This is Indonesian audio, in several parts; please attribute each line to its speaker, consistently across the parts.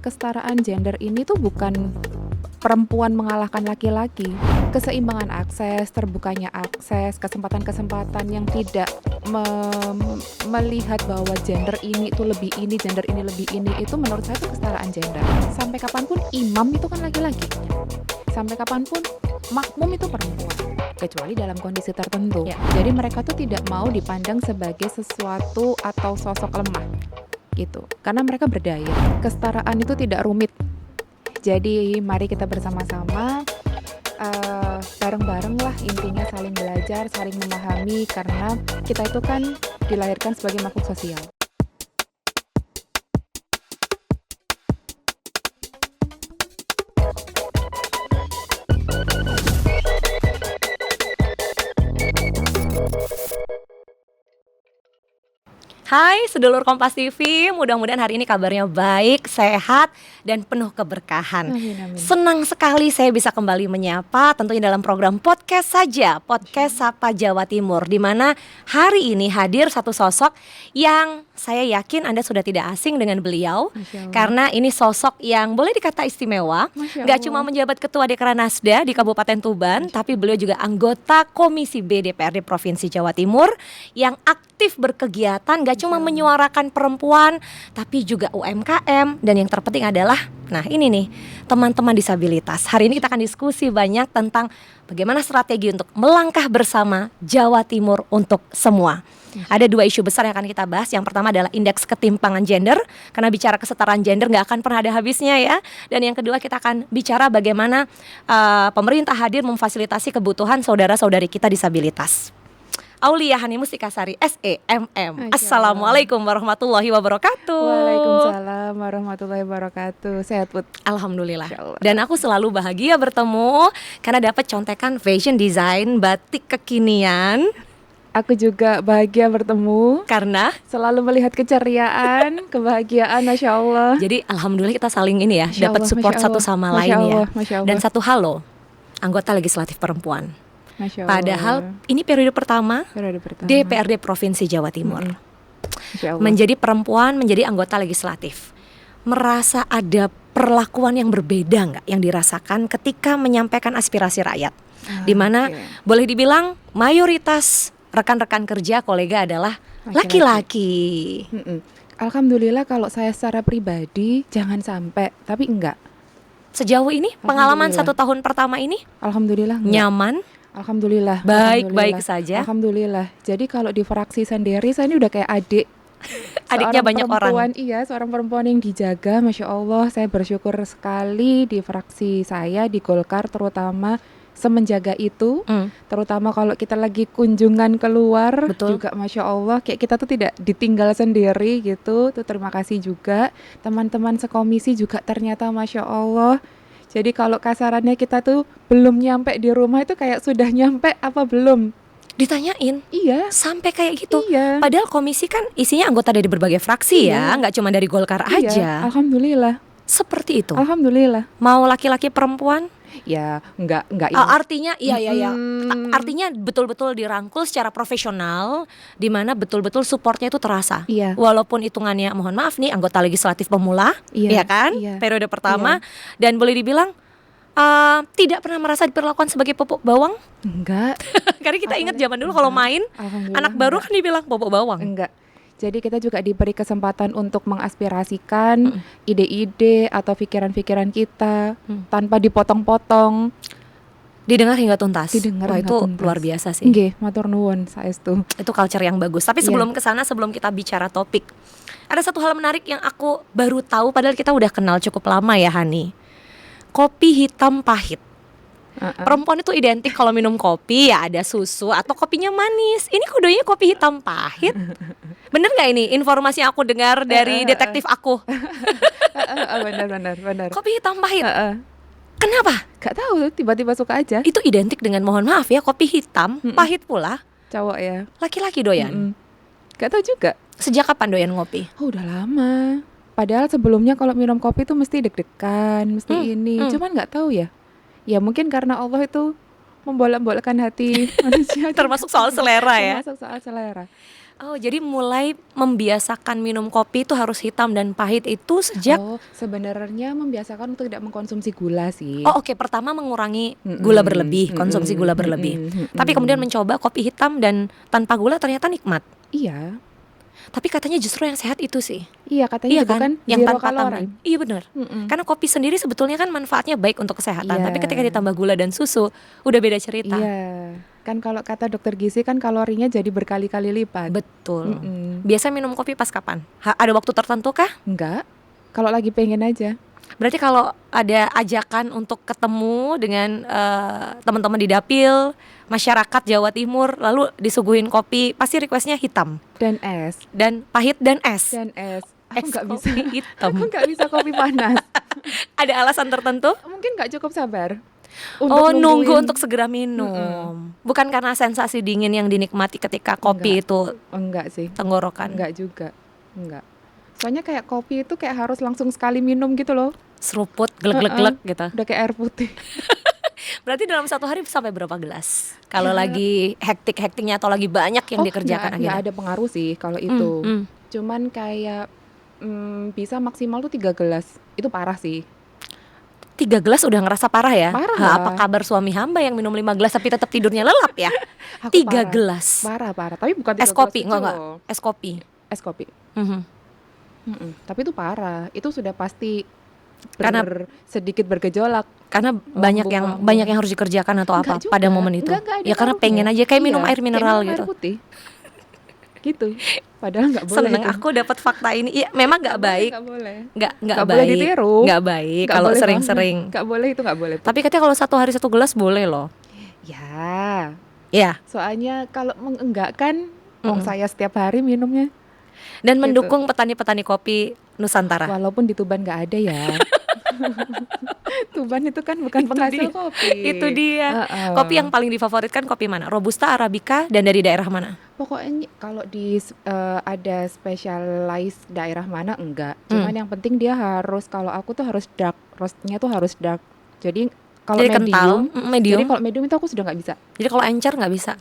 Speaker 1: kesetaraan gender ini tuh bukan perempuan mengalahkan laki-laki. Keseimbangan akses, terbukanya akses, kesempatan-kesempatan yang tidak melihat bahwa gender ini itu lebih ini, gender ini lebih ini, itu menurut saya itu kesetaraan gender. Sampai kapanpun imam itu kan laki-laki. Sampai kapanpun makmum itu perempuan, kecuali dalam kondisi tertentu. Ya. Jadi mereka tuh tidak mau dipandang sebagai sesuatu atau sosok lemah gitu. Karena mereka berdaya. Kesetaraan itu tidak rumit. Jadi mari kita bersama-sama bareng-bareng lah, intinya saling belajar, saling memahami, karena kita itu kan dilahirkan sebagai makhluk sosial.
Speaker 2: Hai sedulur Kompas TV, mudah-mudahan hari ini kabarnya baik, sehat, dan penuh keberkahan.
Speaker 1: Amin.
Speaker 2: Senang sekali saya bisa kembali menyapa, tentunya dalam program podcast saja, podcast Sapa Jawa Timur, di mana hari ini hadir satu sosok yang saya yakin Anda sudah tidak asing dengan beliau, karena ini sosok yang boleh dikata istimewa. Gak cuma menjabat Ketua Dekranasda di Kabupaten Tuban, tapi beliau juga anggota Komisi B DPRD Provinsi Jawa Timur yang aktif berkegiatan, gak cuma menyuarakan perempuan, tapi juga UMKM, dan yang terpenting adalah, nah ini nih, teman-teman disabilitas. Hari ini kita akan diskusi banyak tentang bagaimana strategi untuk melangkah bersama Jawa Timur untuk semua. Ada dua isu besar yang akan kita bahas. Yang pertama adalah indeks ketimpangan gender, karena bicara kesetaraan gender gak akan pernah ada habisnya ya. Dan yang kedua kita akan bicara bagaimana pemerintah hadir memfasilitasi kebutuhan saudara-saudari kita disabilitas. Aulia Hani Mustikasari SEMM. Assalamualaikum warahmatullahi wabarakatuh.
Speaker 1: Waalaikumsalam warahmatullahi wabarakatuh. Sehat Put?
Speaker 2: Alhamdulillah. Dan aku selalu bahagia bertemu karena dapat contekan fashion design batik kekinian.
Speaker 1: Aku juga bahagia bertemu
Speaker 2: karena
Speaker 1: selalu melihat keceriaan, kebahagiaan, Masya Allah.
Speaker 2: Jadi alhamdulillah kita saling ini ya, dapat support satu sama lain ya. Dan satu hal loh, anggota legislatif perempuan. Padahal ini periode pertama DPRD Provinsi Jawa Timur. Menjadi perempuan, menjadi anggota legislatif. Merasa ada perlakuan yang berbeda nggak yang dirasakan ketika menyampaikan aspirasi rakyat? Dimana boleh dibilang mayoritas rekan-rekan kerja, kolega adalah laki-laki.
Speaker 1: Alhamdulillah kalau saya secara pribadi jangan sampai, tapi enggak.
Speaker 2: Sejauh ini pengalaman 1 tahun pertama ini?
Speaker 1: Alhamdulillah enggak.
Speaker 2: Nyaman?
Speaker 1: Alhamdulillah.
Speaker 2: Baik-baik saja.
Speaker 1: Alhamdulillah. Jadi kalau di fraksi sendiri saya ini udah kayak adik.
Speaker 2: Adiknya banyak orang.
Speaker 1: Iya, seorang perempuan yang dijaga, Masya Allah. Saya bersyukur sekali di fraksi saya, di Golkar terutama, semenjaga itu. Terutama kalau kita lagi kunjungan keluar.
Speaker 2: Betul.
Speaker 1: Juga Masya Allah, kayak kita tuh tidak ditinggal sendiri gitu. Tuh terima kasih juga. Teman-teman sekomisi juga ternyata Masya Allah. Jadi kalau kasarannya kita tuh belum nyampe di rumah itu kayak sudah nyampe apa belum?
Speaker 2: Ditanyain.
Speaker 1: Iya.
Speaker 2: Sampai kayak gitu.
Speaker 1: Iya.
Speaker 2: Padahal komisi kan isinya anggota dari berbagai fraksi ya, nggak cuma dari Golkar aja.
Speaker 1: Alhamdulillah.
Speaker 2: Seperti itu.
Speaker 1: Alhamdulillah.
Speaker 2: Mau laki-laki perempuan?
Speaker 1: Ya, enggak ini.
Speaker 2: Artinya iya. Artinya betul-betul dirangkul secara profesional, di mana betul-betul supportnya itu terasa.
Speaker 1: Iya.
Speaker 2: Walaupun hitungannya mohon maaf nih anggota legislatif pemula, ya kan?
Speaker 1: Iya.
Speaker 2: Periode pertama, dan boleh dibilang tidak pernah merasa diperlakukan sebagai popok bawang.
Speaker 1: Enggak.
Speaker 2: Karena kita ingat zaman dulu kalau main anak baru kan dibilang popok bawang.
Speaker 1: Enggak. Jadi kita juga diberi kesempatan untuk mengaspirasikan ide-ide atau pikiran-pikiran kita tanpa dipotong-potong.
Speaker 2: Didengar hingga tuntas.
Speaker 1: Wah,
Speaker 2: itu tuntas. Luar biasa sih.
Speaker 1: Nggih, matur nuwun saestu.
Speaker 2: Itu culture yang bagus. Tapi sebelum kesana, sebelum kita bicara topik, ada satu hal menarik yang aku baru tahu, padahal kita udah kenal cukup lama ya Hani. Kopi hitam pahit. Perempuan itu identik kalau minum kopi ya ada susu atau kopinya manis. Ini kudonya kopi hitam pahit. Bener gak ini informasi yang aku dengar dari detektif aku?
Speaker 1: Benar.
Speaker 2: Kopi hitam pahit. Kenapa?
Speaker 1: Gak tahu, tiba-tiba suka aja.
Speaker 2: Itu identik dengan mohon maaf ya, kopi hitam pahit pula.
Speaker 1: Cowok ya.
Speaker 2: Laki-laki doyan.
Speaker 1: Gak tahu juga.
Speaker 2: Sejak kapan doyan ngopi?
Speaker 1: Oh, udah lama. Padahal sebelumnya kalau minum kopi tuh mesti deg-degan, mesti ini. Cuman gak tahu ya. Ya mungkin karena Allah itu membolak-balikkan hati manusia.
Speaker 2: Termasuk soal selera ya.
Speaker 1: Termasuk soal selera.
Speaker 2: Oh, jadi mulai membiasakan minum kopi itu harus hitam dan pahit itu sejak
Speaker 1: Oh, sebenarnya membiasakan untuk tidak mengkonsumsi gula sih.
Speaker 2: Oh, oke, pertama mengurangi gula
Speaker 1: Mm-mm,
Speaker 2: berlebih, konsumsi
Speaker 1: mm-mm,
Speaker 2: gula berlebih.
Speaker 1: mm-mm,
Speaker 2: Tapi kemudian
Speaker 1: mm-mm.
Speaker 2: mencoba kopi hitam dan tanpa gula ternyata nikmat.
Speaker 1: Iya,
Speaker 2: Tapi katanya justru yang sehat itu sih.
Speaker 1: iya katanya
Speaker 2: Iya
Speaker 1: gitu
Speaker 2: kan?
Speaker 1: kan,
Speaker 2: Yang
Speaker 1: zero
Speaker 2: tanpa
Speaker 1: kalori.
Speaker 2: tambahan. Iya benar.
Speaker 1: Mm-mm.
Speaker 2: Karena kopi sendiri sebetulnya kan manfaatnya baik untuk kesehatan,
Speaker 1: Iya,
Speaker 2: tapi ketika ditambah gula dan susu udah beda cerita.
Speaker 1: iya. Kan kalau kata dokter gizi kan kalorinya jadi berkali-kali lipat.
Speaker 2: Betul.
Speaker 1: Mm-mm.
Speaker 2: Biasa minum kopi pas kapan? Ada waktu tertentu kah?
Speaker 1: Enggak, kalau lagi pengen aja.
Speaker 2: Berarti kalau ada ajakan untuk ketemu dengan teman-teman di dapil, masyarakat Jawa Timur, lalu disuguhin kopi, pasti requestnya hitam
Speaker 1: Dan es,
Speaker 2: dan pahit dan es.
Speaker 1: dan es.
Speaker 2: Es
Speaker 1: Aku nggak bisa,
Speaker 2: kopi hitam.
Speaker 1: aku nggak bisa kopi panas.
Speaker 2: Ada alasan tertentu?
Speaker 1: Mungkin nggak cukup sabar
Speaker 2: Oh,
Speaker 1: untuk
Speaker 2: nunggu
Speaker 1: nungguin.
Speaker 2: untuk segera minum. Bukan karena sensasi dingin yang dinikmati ketika kopi itu
Speaker 1: Enggak sih,
Speaker 2: tenggorokan.
Speaker 1: enggak juga, enggak. Soalnya kayak kopi itu kayak harus langsung sekali minum gitu loh.
Speaker 2: Seruput, glek-glek gitu.
Speaker 1: Udah kayak air putih.
Speaker 2: Berarti dalam satu hari sampai berapa gelas? Kalau lagi hektik-hektiknya atau lagi banyak yang dikerjakan
Speaker 1: nggak
Speaker 2: akhirnya.
Speaker 1: ada pengaruh sih kalau itu.
Speaker 2: Hmm.
Speaker 1: Cuman kayak bisa maksimal tuh 3 gelas. Itu parah sih.
Speaker 2: 3 gelas udah ngerasa parah ya?
Speaker 1: Parah
Speaker 2: Ha,
Speaker 1: lah.
Speaker 2: apa kabar suami hamba yang minum 5 gelas tapi tetap tidurnya lelap ya?
Speaker 1: Aku
Speaker 2: 3
Speaker 1: parah.
Speaker 2: gelas.
Speaker 1: Parah. Tapi bukan 3
Speaker 2: Es kopi,
Speaker 1: gelas
Speaker 2: enggak.
Speaker 1: kecil.
Speaker 2: Es kopi.
Speaker 1: Es kopi.
Speaker 2: Mhm.
Speaker 1: Tapi itu parah. Itu sudah pasti
Speaker 2: Karena-
Speaker 1: sedikit bergejolak.
Speaker 2: Karena
Speaker 1: Lambung.
Speaker 2: banyak yang harus dikerjakan atau apa
Speaker 1: Enggak juga.
Speaker 2: pada momen itu.
Speaker 1: Enggak ada
Speaker 2: Ya karena
Speaker 1: ngaruhnya.
Speaker 2: pengen aja kayak minum
Speaker 1: Iya,
Speaker 2: air mineral
Speaker 1: kayak minum
Speaker 2: gitu.
Speaker 1: air putih. Gitu. Padahal nggak boleh.
Speaker 2: Seneng
Speaker 1: itu.
Speaker 2: aku dapat fakta ini. Iya, memang nggak baik.
Speaker 1: Nggak boleh.
Speaker 2: Nggak
Speaker 1: Nggak boleh
Speaker 2: baik.
Speaker 1: ditiru.
Speaker 2: Nggak baik
Speaker 1: Nggak
Speaker 2: kalau
Speaker 1: boleh
Speaker 2: sering-sering.
Speaker 1: banget. Nggak boleh, itu nggak boleh.
Speaker 2: Tapi katanya kalau satu hari 1 gelas boleh loh.
Speaker 1: Ya,
Speaker 2: Ya.
Speaker 1: soalnya kalau mengenggakkan, wong
Speaker 2: Mm-mm.
Speaker 1: saya setiap hari minumnya.
Speaker 2: Dan
Speaker 1: Gitu.
Speaker 2: mendukung petani-petani kopi Nusantara.
Speaker 1: Walaupun di Tuban nggak ada ya. Tuban itu kan bukan
Speaker 2: Itu
Speaker 1: penghasil
Speaker 2: dia.
Speaker 1: kopi.
Speaker 2: Itu dia.
Speaker 1: Heeh.
Speaker 2: Kopi yang paling difavoritkan kopi mana? Robusta, Arabica, dan dari daerah mana?
Speaker 1: Pokoknya kalau ada specialized daerah mana enggak. Cuman yang penting dia harus, kalau aku tuh harus dark, roastnya tuh harus dark. Jadi kalau
Speaker 2: Jadi kental, medium.
Speaker 1: jadi kalau medium itu aku sudah nggak bisa.
Speaker 2: Jadi kalau encer nggak bisa.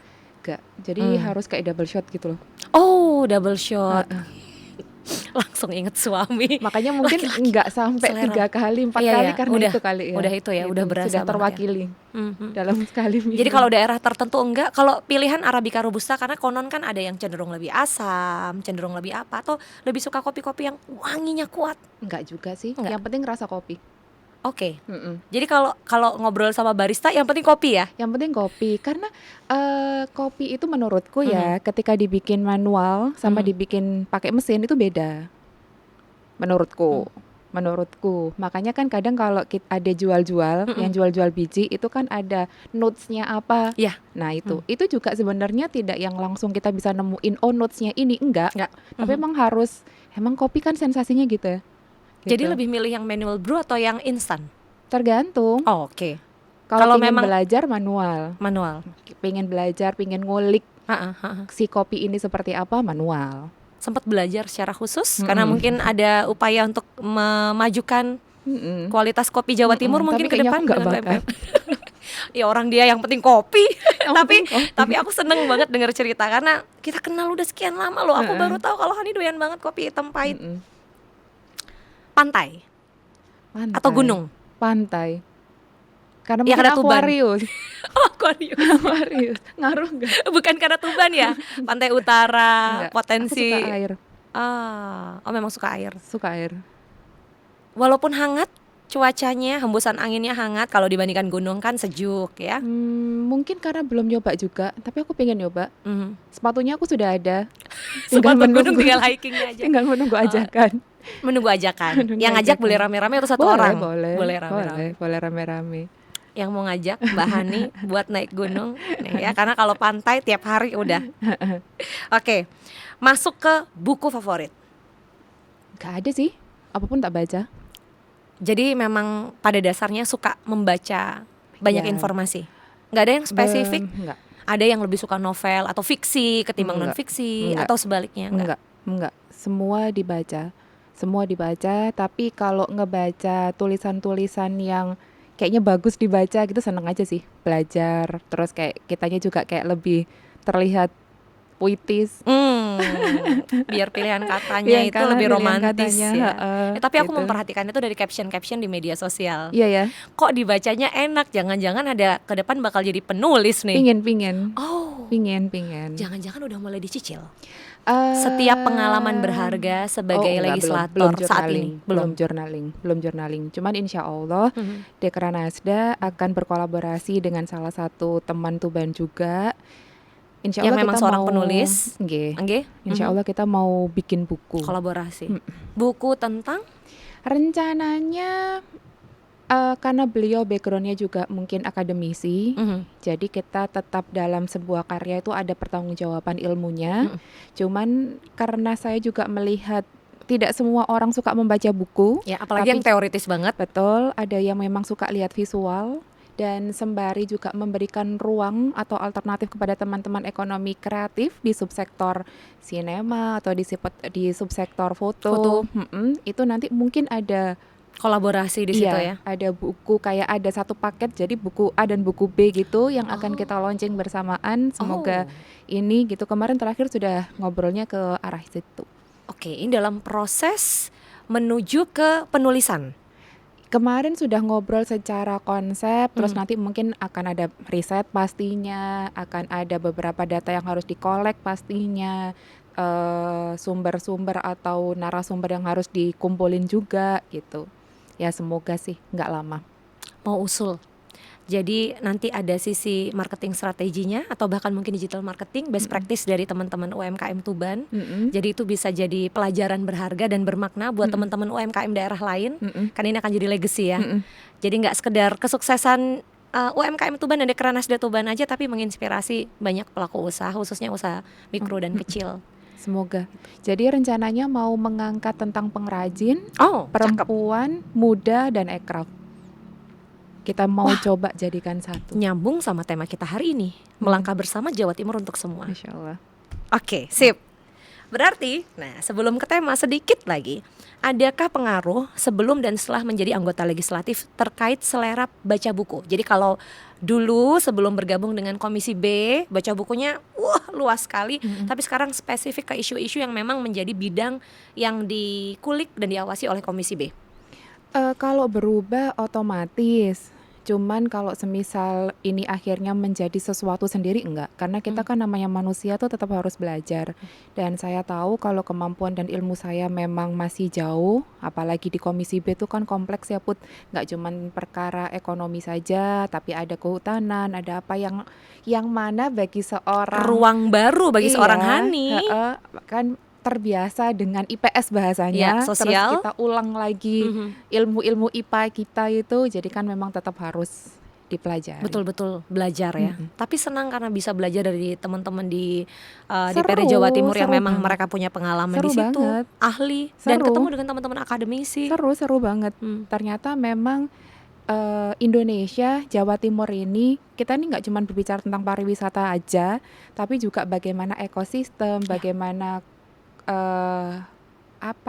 Speaker 1: Enggak. Jadi harus kayak double shot gitu loh.
Speaker 2: Oh, double shot.
Speaker 1: Heeh.
Speaker 2: Langsung inget suami.
Speaker 1: Makanya mungkin
Speaker 2: Laki-laki.
Speaker 1: nggak sampai
Speaker 2: Selera.
Speaker 1: 3 kali, 4
Speaker 2: Iya,
Speaker 1: kali
Speaker 2: iya.
Speaker 1: karena
Speaker 2: Udah.
Speaker 1: itu kali ya.
Speaker 2: Udah itu ya, udah berasa
Speaker 1: sudah
Speaker 2: banget ya.
Speaker 1: terwakili
Speaker 2: Mhm.
Speaker 1: dalam sekali minum.
Speaker 2: Jadi kalau daerah tertentu enggak, kalau pilihan Arabica Robusta karena konon kan ada yang cenderung lebih asam, cenderung lebih apa, atau lebih suka kopi-kopi yang wanginya kuat.
Speaker 1: enggak juga sih.
Speaker 2: Enggak.
Speaker 1: Yang penting rasa kopi.
Speaker 2: Oke.
Speaker 1: Mm-mm.
Speaker 2: Jadi kalau ngobrol sama barista yang penting kopi ya.
Speaker 1: Yang penting kopi, karena kopi itu menurutku ya, ketika dibikin manual sama dibikin pakai mesin itu beda. Menurutku. Makanya kan kadang kalau ada jual-jual, yang jual-jual biji itu kan ada notes-nya apa.
Speaker 2: Iya.
Speaker 1: Nah itu juga sebenarnya tidak yang langsung kita bisa nemuin notes-nya ini, enggak. Tapi emang kopi kan sensasinya gitu.
Speaker 2: Jadi
Speaker 1: Gitu.
Speaker 2: lebih milih yang manual brew atau yang instan?
Speaker 1: Tergantung.
Speaker 2: Oh, oke.
Speaker 1: Kalau
Speaker 2: kalau
Speaker 1: pengen
Speaker 2: memang-
Speaker 1: belajar manual,
Speaker 2: Manual.
Speaker 1: pengen belajar, pengen ngulik
Speaker 2: Ha-ha.
Speaker 1: si kopi ini seperti apa, manual.
Speaker 2: Sempat belajar secara khusus karena mungkin ada upaya untuk memajukan kualitas kopi Jawa Timur mungkin
Speaker 1: Tapi
Speaker 2: ke
Speaker 1: kayaknya
Speaker 2: depan
Speaker 1: aku nggak
Speaker 2: dengan
Speaker 1: bakat.
Speaker 2: WPM. Ya orang dia yang penting kopi. tapi
Speaker 1: penting kopi.
Speaker 2: tapi aku seneng banget denger cerita karena kita kenal udah sekian lama loh. Aku baru tahu kalau Hani doyan banget kopi hitam pahit. Pantai atau gunung?
Speaker 1: Pantai. Karena
Speaker 2: Ya,
Speaker 1: mungkin
Speaker 2: karena Tuban.
Speaker 1: Aquarius.
Speaker 2: Oh, Aquarius.
Speaker 1: Aquarius. Ngaruh nggak?
Speaker 2: Bukan karena Tuban ya. Pantai Utara,
Speaker 1: Nggak.
Speaker 2: potensi.
Speaker 1: Aku suka air.
Speaker 2: Oh memang suka air.
Speaker 1: Suka air.
Speaker 2: Walaupun hangat cuacanya, hembusan anginnya hangat kalau dibandingkan gunung kan sejuk ya.
Speaker 1: Mungkin karena belum nyoba juga, tapi aku pengen nyoba.
Speaker 2: Mhm.
Speaker 1: Sepatunya aku sudah ada.
Speaker 2: Sepatu
Speaker 1: menunggu.
Speaker 2: gunung tinggal hikingnya aja.
Speaker 1: Tinggal menunggu ajakan.
Speaker 2: Menunggu ajakan.
Speaker 1: Menunggu
Speaker 2: Yang ngajak
Speaker 1: ajakan.
Speaker 2: boleh rame-rame atau satu
Speaker 1: boleh,
Speaker 2: orang?
Speaker 1: boleh
Speaker 2: rame-rame.
Speaker 1: boleh rame-rame.
Speaker 2: Yang mau ngajak Mbak Hani buat naik gunung nih ya, karena kalau pantai tiap hari udah. Oke. Masuk ke buku favorit.
Speaker 1: Gak ada sih, apapun tak baca.
Speaker 2: Jadi memang pada dasarnya suka membaca banyak
Speaker 1: Ya.
Speaker 2: informasi. Nggak ada yang spesifik.
Speaker 1: Enggak.
Speaker 2: Ada yang lebih suka novel atau fiksi ketimbang non
Speaker 1: Enggak.
Speaker 2: fiksi
Speaker 1: Enggak.
Speaker 2: atau sebaliknya?
Speaker 1: Enggak. Semua dibaca, tapi kalau ngebaca tulisan-tulisan yang kayaknya bagus dibaca gitu seneng aja sih. Belajar, terus kayak kitanya juga kayak lebih terlihat puitis.
Speaker 2: Biar pilihan katanya
Speaker 1: Pilihan
Speaker 2: itu lebih
Speaker 1: pilihan
Speaker 2: romantis
Speaker 1: katanya,
Speaker 2: ya.
Speaker 1: heeh,
Speaker 2: Tapi aku
Speaker 1: gitu.
Speaker 2: memperhatikan itu dari caption-caption di media sosial.
Speaker 1: Iya ya,
Speaker 2: Kok dibacanya enak, jangan-jangan ada ke depan bakal jadi penulis nih.
Speaker 1: pingin.
Speaker 2: Oh,
Speaker 1: Pingin.
Speaker 2: jangan-jangan udah mulai dicicil.
Speaker 1: Eh,
Speaker 2: Setiap pengalaman berharga sebagai
Speaker 1: enggak,
Speaker 2: legislator
Speaker 1: belum
Speaker 2: saat ini.
Speaker 1: belum journaling. Cuman insya Allah Dekranasda akan berkolaborasi dengan salah satu teman Tuban juga. Insya
Speaker 2: Yang
Speaker 1: Allah
Speaker 2: memang
Speaker 1: kita
Speaker 2: seorang
Speaker 1: mau,
Speaker 2: penulis.
Speaker 1: nggih.
Speaker 2: Nggih?
Speaker 1: Insya Allah kita mau bikin buku.
Speaker 2: Kolaborasi. Buku tentang
Speaker 1: Rencananya karena beliau backgroundnya juga mungkin akademisi, jadi kita tetap dalam sebuah karya itu ada pertanggungjawaban ilmunya. Cuman karena saya juga melihat tidak semua orang suka membaca buku,
Speaker 2: ya, apalagi yang teoritis banget.
Speaker 1: betul, ada yang memang suka lihat visual. Dan sembari juga memberikan ruang atau alternatif kepada teman-teman ekonomi kreatif di subsektor sinema atau di subsektor foto. Itu nanti mungkin ada
Speaker 2: Kolaborasi di situ ya.
Speaker 1: ada buku, kayak ada satu paket, jadi buku A dan buku B gitu yang akan kita launching bersamaan. Semoga ini gitu. Kemarin terakhir sudah ngobrolnya ke arah situ.
Speaker 2: Oke, ini dalam proses menuju ke penulisan.
Speaker 1: Kemarin sudah ngobrol secara konsep, terus nanti mungkin akan ada riset pastinya, akan ada beberapa data yang harus dikolek pastinya, sumber-sumber atau narasumber yang harus dikumpulin juga gitu. Ya semoga sih nggak lama.
Speaker 2: Mau usul. Jadi nanti ada sisi marketing strateginya atau bahkan mungkin digital marketing, best practice dari teman-teman UMKM Tuban. Jadi itu bisa jadi pelajaran berharga dan bermakna buat teman-teman UMKM daerah lain. Kan ini akan jadi legacy ya. Jadi nggak sekedar kesuksesan UMKM Tuban dan Dekranasda Tuban aja, tapi menginspirasi banyak pelaku usaha, khususnya usaha mikro dan kecil.
Speaker 1: Semoga. Jadi rencananya mau mengangkat tentang pengrajin,
Speaker 2: Oh,
Speaker 1: perempuan, muda, dan ekraf. Kita mau coba jadikan satu.
Speaker 2: nyambung sama tema kita hari ini, melangkah bersama Jawa Timur untuk semua.
Speaker 1: Masya Allah.
Speaker 2: Oke, sip. Berarti, nah sebelum ke tema sedikit lagi, adakah pengaruh sebelum dan setelah menjadi anggota legislatif terkait selera baca buku? Jadi kalau dulu sebelum bergabung dengan Komisi B, baca bukunya luas sekali, tapi sekarang spesifik ke isu-isu yang memang menjadi bidang yang dikulik dan diawasi oleh Komisi B.
Speaker 1: Kalau berubah otomatis, cuman kalau semisal ini akhirnya menjadi sesuatu sendiri enggak, karena kita kan namanya manusia tuh tetap harus belajar. Dan saya tahu kalau kemampuan dan ilmu saya memang masih jauh, apalagi di Komisi B itu kan kompleks ya Put, nggak cuman perkara ekonomi saja, tapi ada kehutanan, ada apa yang mana bagi seorang
Speaker 2: Ruang baru bagi seorang
Speaker 1: Iya,
Speaker 2: Hani.
Speaker 1: kan terbiasa dengan IPS
Speaker 2: Ya,
Speaker 1: bahasanya,
Speaker 2: sosial.
Speaker 1: terus kita ulang lagi ilmu-ilmu IPA kita itu, jadi kan memang tetap harus dipelajari.
Speaker 2: Betul-betul belajar ya. Tapi senang karena bisa belajar dari teman-teman di
Speaker 1: Seru,
Speaker 2: DPR Jawa Timur yang
Speaker 1: seru
Speaker 2: memang
Speaker 1: banget.
Speaker 2: mereka punya pengalaman
Speaker 1: Seru
Speaker 2: di situ,
Speaker 1: banget.
Speaker 2: ahli, dan
Speaker 1: Seru.
Speaker 2: ketemu dengan teman-teman akademisi.
Speaker 1: Seru banget. Ternyata memang Indonesia, Jawa Timur ini, kita ini nggak cuma berbicara tentang pariwisata aja, tapi juga bagaimana ekosistem, bagaimana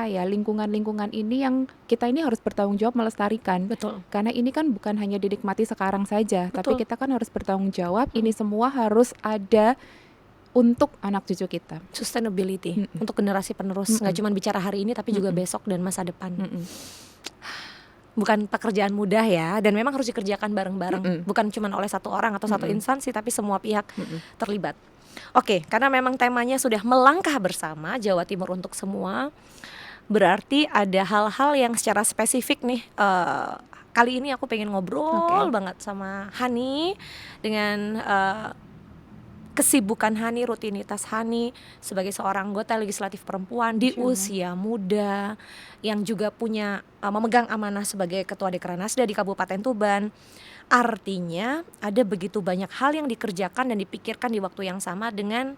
Speaker 1: lingkungan-lingkungan ini yang kita ini harus bertanggung jawab melestarikan.
Speaker 2: Betul.
Speaker 1: Karena ini kan bukan hanya dinikmati sekarang saja, tapi
Speaker 2: Betul.
Speaker 1: kita kan harus bertanggung jawab. Ini semua harus ada untuk anak cucu kita.
Speaker 2: Sustainability untuk generasi penerus, nggak cuma bicara hari ini tapi juga besok dan masa depan. Bukan pekerjaan mudah ya, dan memang harus dikerjakan bareng-bareng, bukan cuma oleh satu orang atau satu instansi, tapi semua pihak terlibat. Oke, karena memang temanya sudah melangkah bersama Jawa Timur untuk semua, berarti ada hal-hal yang secara spesifik nih. Kali ini aku pengen ngobrol banget sama Hani dengan kesibukan Hani, rutinitas Hani sebagai seorang anggota legislatif perempuan di usia muda yang juga punya memegang amanah sebagai ketua Dekranasda di Kabupaten Tuban. Artinya ada begitu banyak hal yang dikerjakan dan dipikirkan di waktu yang sama dengan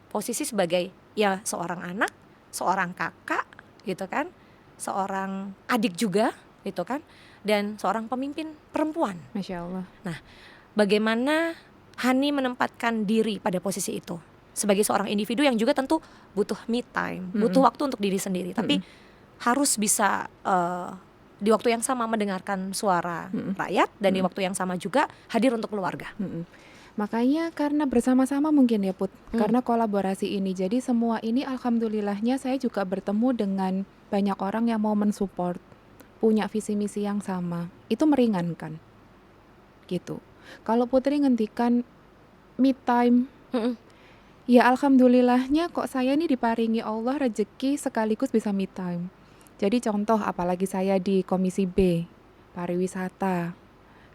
Speaker 2: posisi sebagai ya seorang anak, seorang kakak gitu kan, seorang adik juga gitu kan, dan seorang pemimpin perempuan.
Speaker 1: Masya Allah.
Speaker 2: Nah, bagaimana Hani menempatkan diri pada posisi itu sebagai seorang individu yang juga tentu butuh me time, butuh waktu untuk diri sendiri, tapi harus bisa di waktu yang sama mendengarkan suara rakyat dan di waktu yang sama juga hadir untuk keluarga.
Speaker 1: Makanya karena bersama-sama mungkin ya Put,
Speaker 2: Hmm.
Speaker 1: karena kolaborasi ini. Jadi semua ini alhamdulillahnya saya juga bertemu dengan banyak orang yang mau mensupport, punya visi misi yang sama. Itu meringankan gitu. Kalau Putri ngendikan me time,
Speaker 2: Mm-mm.
Speaker 1: ya alhamdulillahnya kok saya ini diparingi Allah rezeki sekaligus bisa me time. Jadi contoh apalagi saya di Komisi B, pariwisata,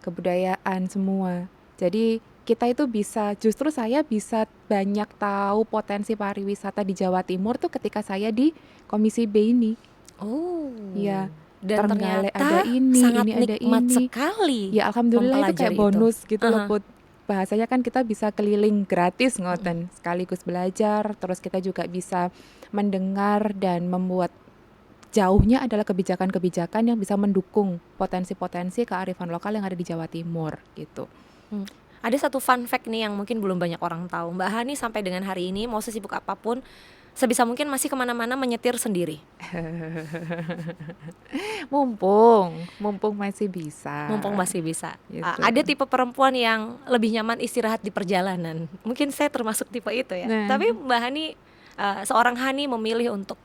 Speaker 1: kebudayaan semua. Jadi kita itu bisa, justru saya bisa banyak tahu potensi pariwisata di Jawa Timur tuh ketika saya di Komisi B ini.
Speaker 2: Oh.
Speaker 1: Ya,
Speaker 2: Dan
Speaker 1: Trenggalek
Speaker 2: ternyata
Speaker 1: ada
Speaker 2: sangat
Speaker 1: ini ada
Speaker 2: nikmat
Speaker 1: ini.
Speaker 2: sekali
Speaker 1: Ya alhamdulillah itu kayak
Speaker 2: mempelajari itu.
Speaker 1: bonus gitu loh
Speaker 2: Aha.
Speaker 1: Put. Bahasanya kan kita bisa keliling gratis ngoten, sekaligus belajar, terus kita juga bisa mendengar dan membuat jauhnya adalah kebijakan-kebijakan yang bisa mendukung potensi-potensi kearifan lokal yang ada di Jawa Timur gitu.
Speaker 2: Ada satu fun fact nih yang mungkin belum banyak orang tahu. Mbak Hani sampai dengan hari ini mau sesibuk apapun, sebisa mungkin masih kemana-mana menyetir sendiri.
Speaker 1: Mumpung masih bisa.
Speaker 2: Mumpung masih bisa.
Speaker 1: Gitu.
Speaker 2: Ada tipe perempuan yang lebih nyaman istirahat di perjalanan. Mungkin saya termasuk tipe itu ya.
Speaker 1: Nah.
Speaker 2: Tapi Mbak Hani, seorang Hani memilih untuk,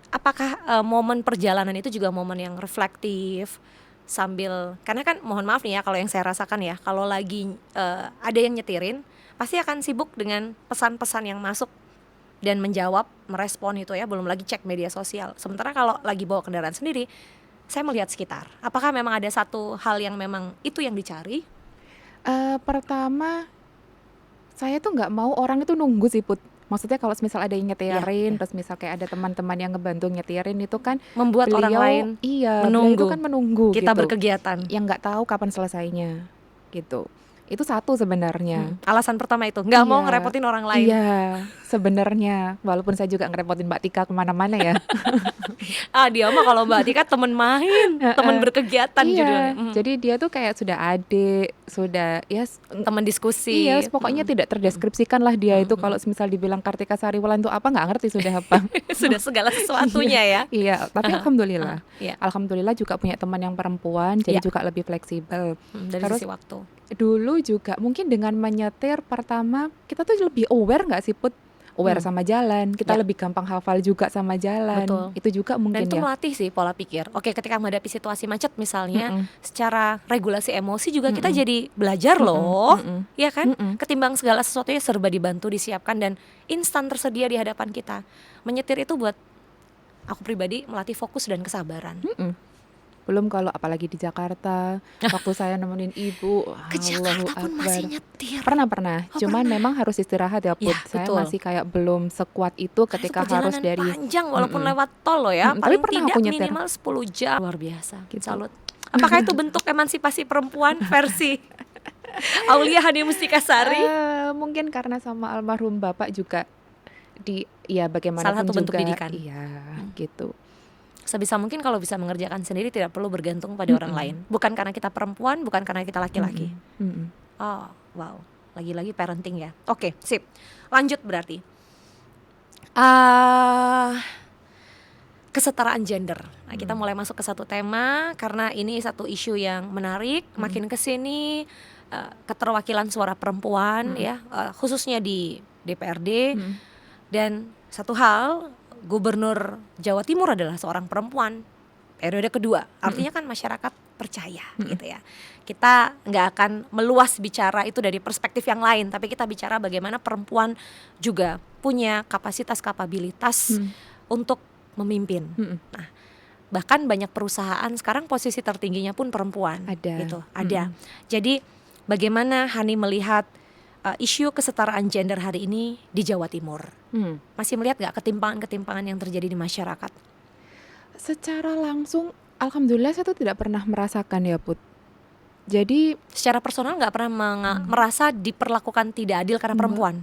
Speaker 2: apakah momen perjalanan itu juga momen yang reflektif sambil, karena kan mohon maaf nih ya kalau yang saya rasakan ya, kalau lagi ada yang nyetirin pasti akan sibuk dengan pesan-pesan yang masuk dan menjawab, merespon itu ya, belum lagi cek media sosial. Sementara kalau lagi bawa kendaraan sendiri, saya melihat sekitar. Apakah memang ada satu hal yang memang itu yang dicari?
Speaker 1: Pertama, saya tuh nggak mau orang itu nunggu sih Put. Maksudnya kalau misal ada yang nyetirin,
Speaker 2: Ya.
Speaker 1: terus misal kayak ada teman-teman yang ngebantu nyetirin itu kan
Speaker 2: Membuat orang
Speaker 1: beliau,
Speaker 2: lain
Speaker 1: iya, beliau
Speaker 2: menunggu
Speaker 1: itu kan menunggu
Speaker 2: kita
Speaker 1: gitu.
Speaker 2: berkegiatan.
Speaker 1: Yang nggak tahu kapan selesainya gitu. Itu satu sebenarnya.
Speaker 2: Alasan pertama itu, nggak mau
Speaker 1: Iya.
Speaker 2: ngerepotin orang lain.
Speaker 1: Iya, sebenarnya. Walaupun saya juga ngerepotin Mbak Tika kemana-mana ya.
Speaker 2: Dia mah kalau Mbak Tika temen main, temen berkegiatan judulnya.
Speaker 1: Iya, jadi dia tuh kayak sudah adik, sudah ya
Speaker 2: Temen diskusi.
Speaker 1: iya, pokoknya tidak terdeskripsikan lah dia itu. Kalau misal dibilang Kartika Sariwulan itu apa, nggak ngerti sudah apa.
Speaker 2: Sudah segala sesuatunya ya.
Speaker 1: Iya, tapi alhamdulillah.
Speaker 2: Iya.
Speaker 1: Alhamdulillah juga punya teman yang perempuan, jadi
Speaker 2: Iya.
Speaker 1: juga lebih fleksibel.
Speaker 2: Dari
Speaker 1: Terus
Speaker 2: sisi waktu.
Speaker 1: dulu juga mungkin dengan menyetir pertama kita tuh lebih aware nggak sih Put? Aware sama jalan, kita
Speaker 2: Ya.
Speaker 1: lebih gampang hafal juga sama jalan.
Speaker 2: Betul.
Speaker 1: Itu juga
Speaker 2: Dan
Speaker 1: mungkin
Speaker 2: itu
Speaker 1: ya.
Speaker 2: melatih sih pola pikir. Oke, ketika menghadapi situasi macet misalnya,
Speaker 1: Mm-mm.
Speaker 2: secara regulasi emosi juga kita
Speaker 1: Mm-mm.
Speaker 2: jadi belajar loh.
Speaker 1: Mm-mm.
Speaker 2: Ya kan?
Speaker 1: Mm-mm.
Speaker 2: Ketimbang segala sesuatunya serba dibantu, disiapkan dan instan tersedia di hadapan kita. Menyetir itu buat aku pribadi melatih fokus dan kesabaran.
Speaker 1: Mm-mm. Belum kalau apalagi di Jakarta, waktu saya nemenin ibu,
Speaker 2: Ke Jakarta
Speaker 1: Allahu
Speaker 2: pun masih
Speaker 1: Akbar.
Speaker 2: nyetir.
Speaker 1: Pernah.
Speaker 2: Oh,
Speaker 1: Cuman
Speaker 2: pernah.
Speaker 1: memang harus istirahat ya Put.
Speaker 2: Ya,
Speaker 1: Saya
Speaker 2: betul.
Speaker 1: masih kayak belum sekuat itu
Speaker 2: Karena
Speaker 1: ketika
Speaker 2: itu
Speaker 1: harus
Speaker 2: perjalanan
Speaker 1: dari
Speaker 2: panjang walaupun
Speaker 1: Mm-mm.
Speaker 2: lewat tol loh ya.
Speaker 1: Tapi
Speaker 2: Paling
Speaker 1: pernah
Speaker 2: tidak
Speaker 1: aku nyetir.
Speaker 2: minimal 10 jam. Luar biasa.
Speaker 1: Gitu.
Speaker 2: Salut. Apakah itu bentuk emansipasi perempuan versi Aulia Hani Mustikasari?
Speaker 1: Mungkin karena sama almarhum bapak juga ya bagaimanapun
Speaker 2: Salah satu bentuk
Speaker 1: juga,
Speaker 2: didikan.
Speaker 1: iya gitu.
Speaker 2: Sebisa mungkin kalau bisa mengerjakan sendiri tidak perlu bergantung pada orang lain. Bukan karena kita perempuan, bukan karena kita laki-laki.
Speaker 1: Mm-mm.
Speaker 2: Oh, wow. Lagi-lagi parenting ya. Oke, sip. Lanjut berarti. Kesetaraan gender. Nah, kita mulai masuk ke satu tema karena ini satu isu yang menarik. Makin kesini keterwakilan suara perempuan ya, khususnya di DPRD. Dan satu hal, Gubernur Jawa Timur adalah seorang perempuan periode kedua. Artinya kan masyarakat percaya gitu ya. Kita nggak akan meluas bicara itu dari perspektif yang lain, tapi kita bicara bagaimana perempuan juga punya kapasitas kapabilitas untuk memimpin. Nah, bahkan banyak perusahaan sekarang posisi tertingginya pun perempuan.
Speaker 1: Ada.
Speaker 2: Gitu, ada. Jadi bagaimana Hani melihat isu kesetaraan gender hari ini di Jawa Timur? Masih melihat nggak ketimpangan-ketimpangan yang terjadi di masyarakat?
Speaker 1: Secara langsung, alhamdulillah saya tuh tidak pernah merasakan ya Put. Jadi
Speaker 2: Secara personal nggak pernah merasa diperlakukan tidak adil karena perempuan?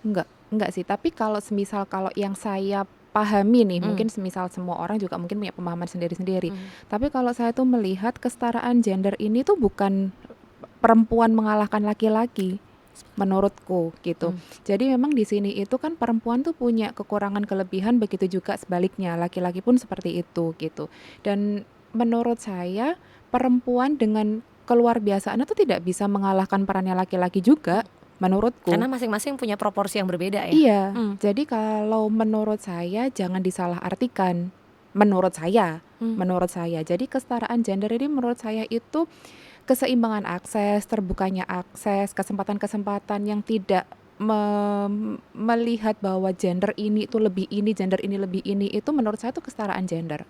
Speaker 1: Enggak sih. Tapi kalau semisal kalau yang saya pahami nih, mungkin semisal semua orang juga mungkin punya pemahaman sendiri-sendiri. Tapi kalau saya tuh melihat kesetaraan gender ini tuh bukan perempuan mengalahkan laki-laki, menurutku gitu. Jadi memang di sini itu kan perempuan tuh punya kekurangan kelebihan, begitu juga sebaliknya laki-laki pun seperti itu gitu. Dan menurut saya perempuan dengan keluar biasaan itu tidak bisa mengalahkan perannya laki-laki juga menurutku.
Speaker 2: Karena masing-masing punya proporsi yang berbeda ya.
Speaker 1: Iya,
Speaker 2: Hmm.
Speaker 1: jadi kalau menurut saya jangan disalahartikan. Menurut saya,
Speaker 2: Hmm.
Speaker 1: Jadi kesetaraan gender ini menurut saya itu keseimbangan akses, terbukanya akses, kesempatan-kesempatan yang tidak melihat bahwa gender ini itu lebih ini, gender ini lebih ini, itu menurut saya itu kesetaraan gender.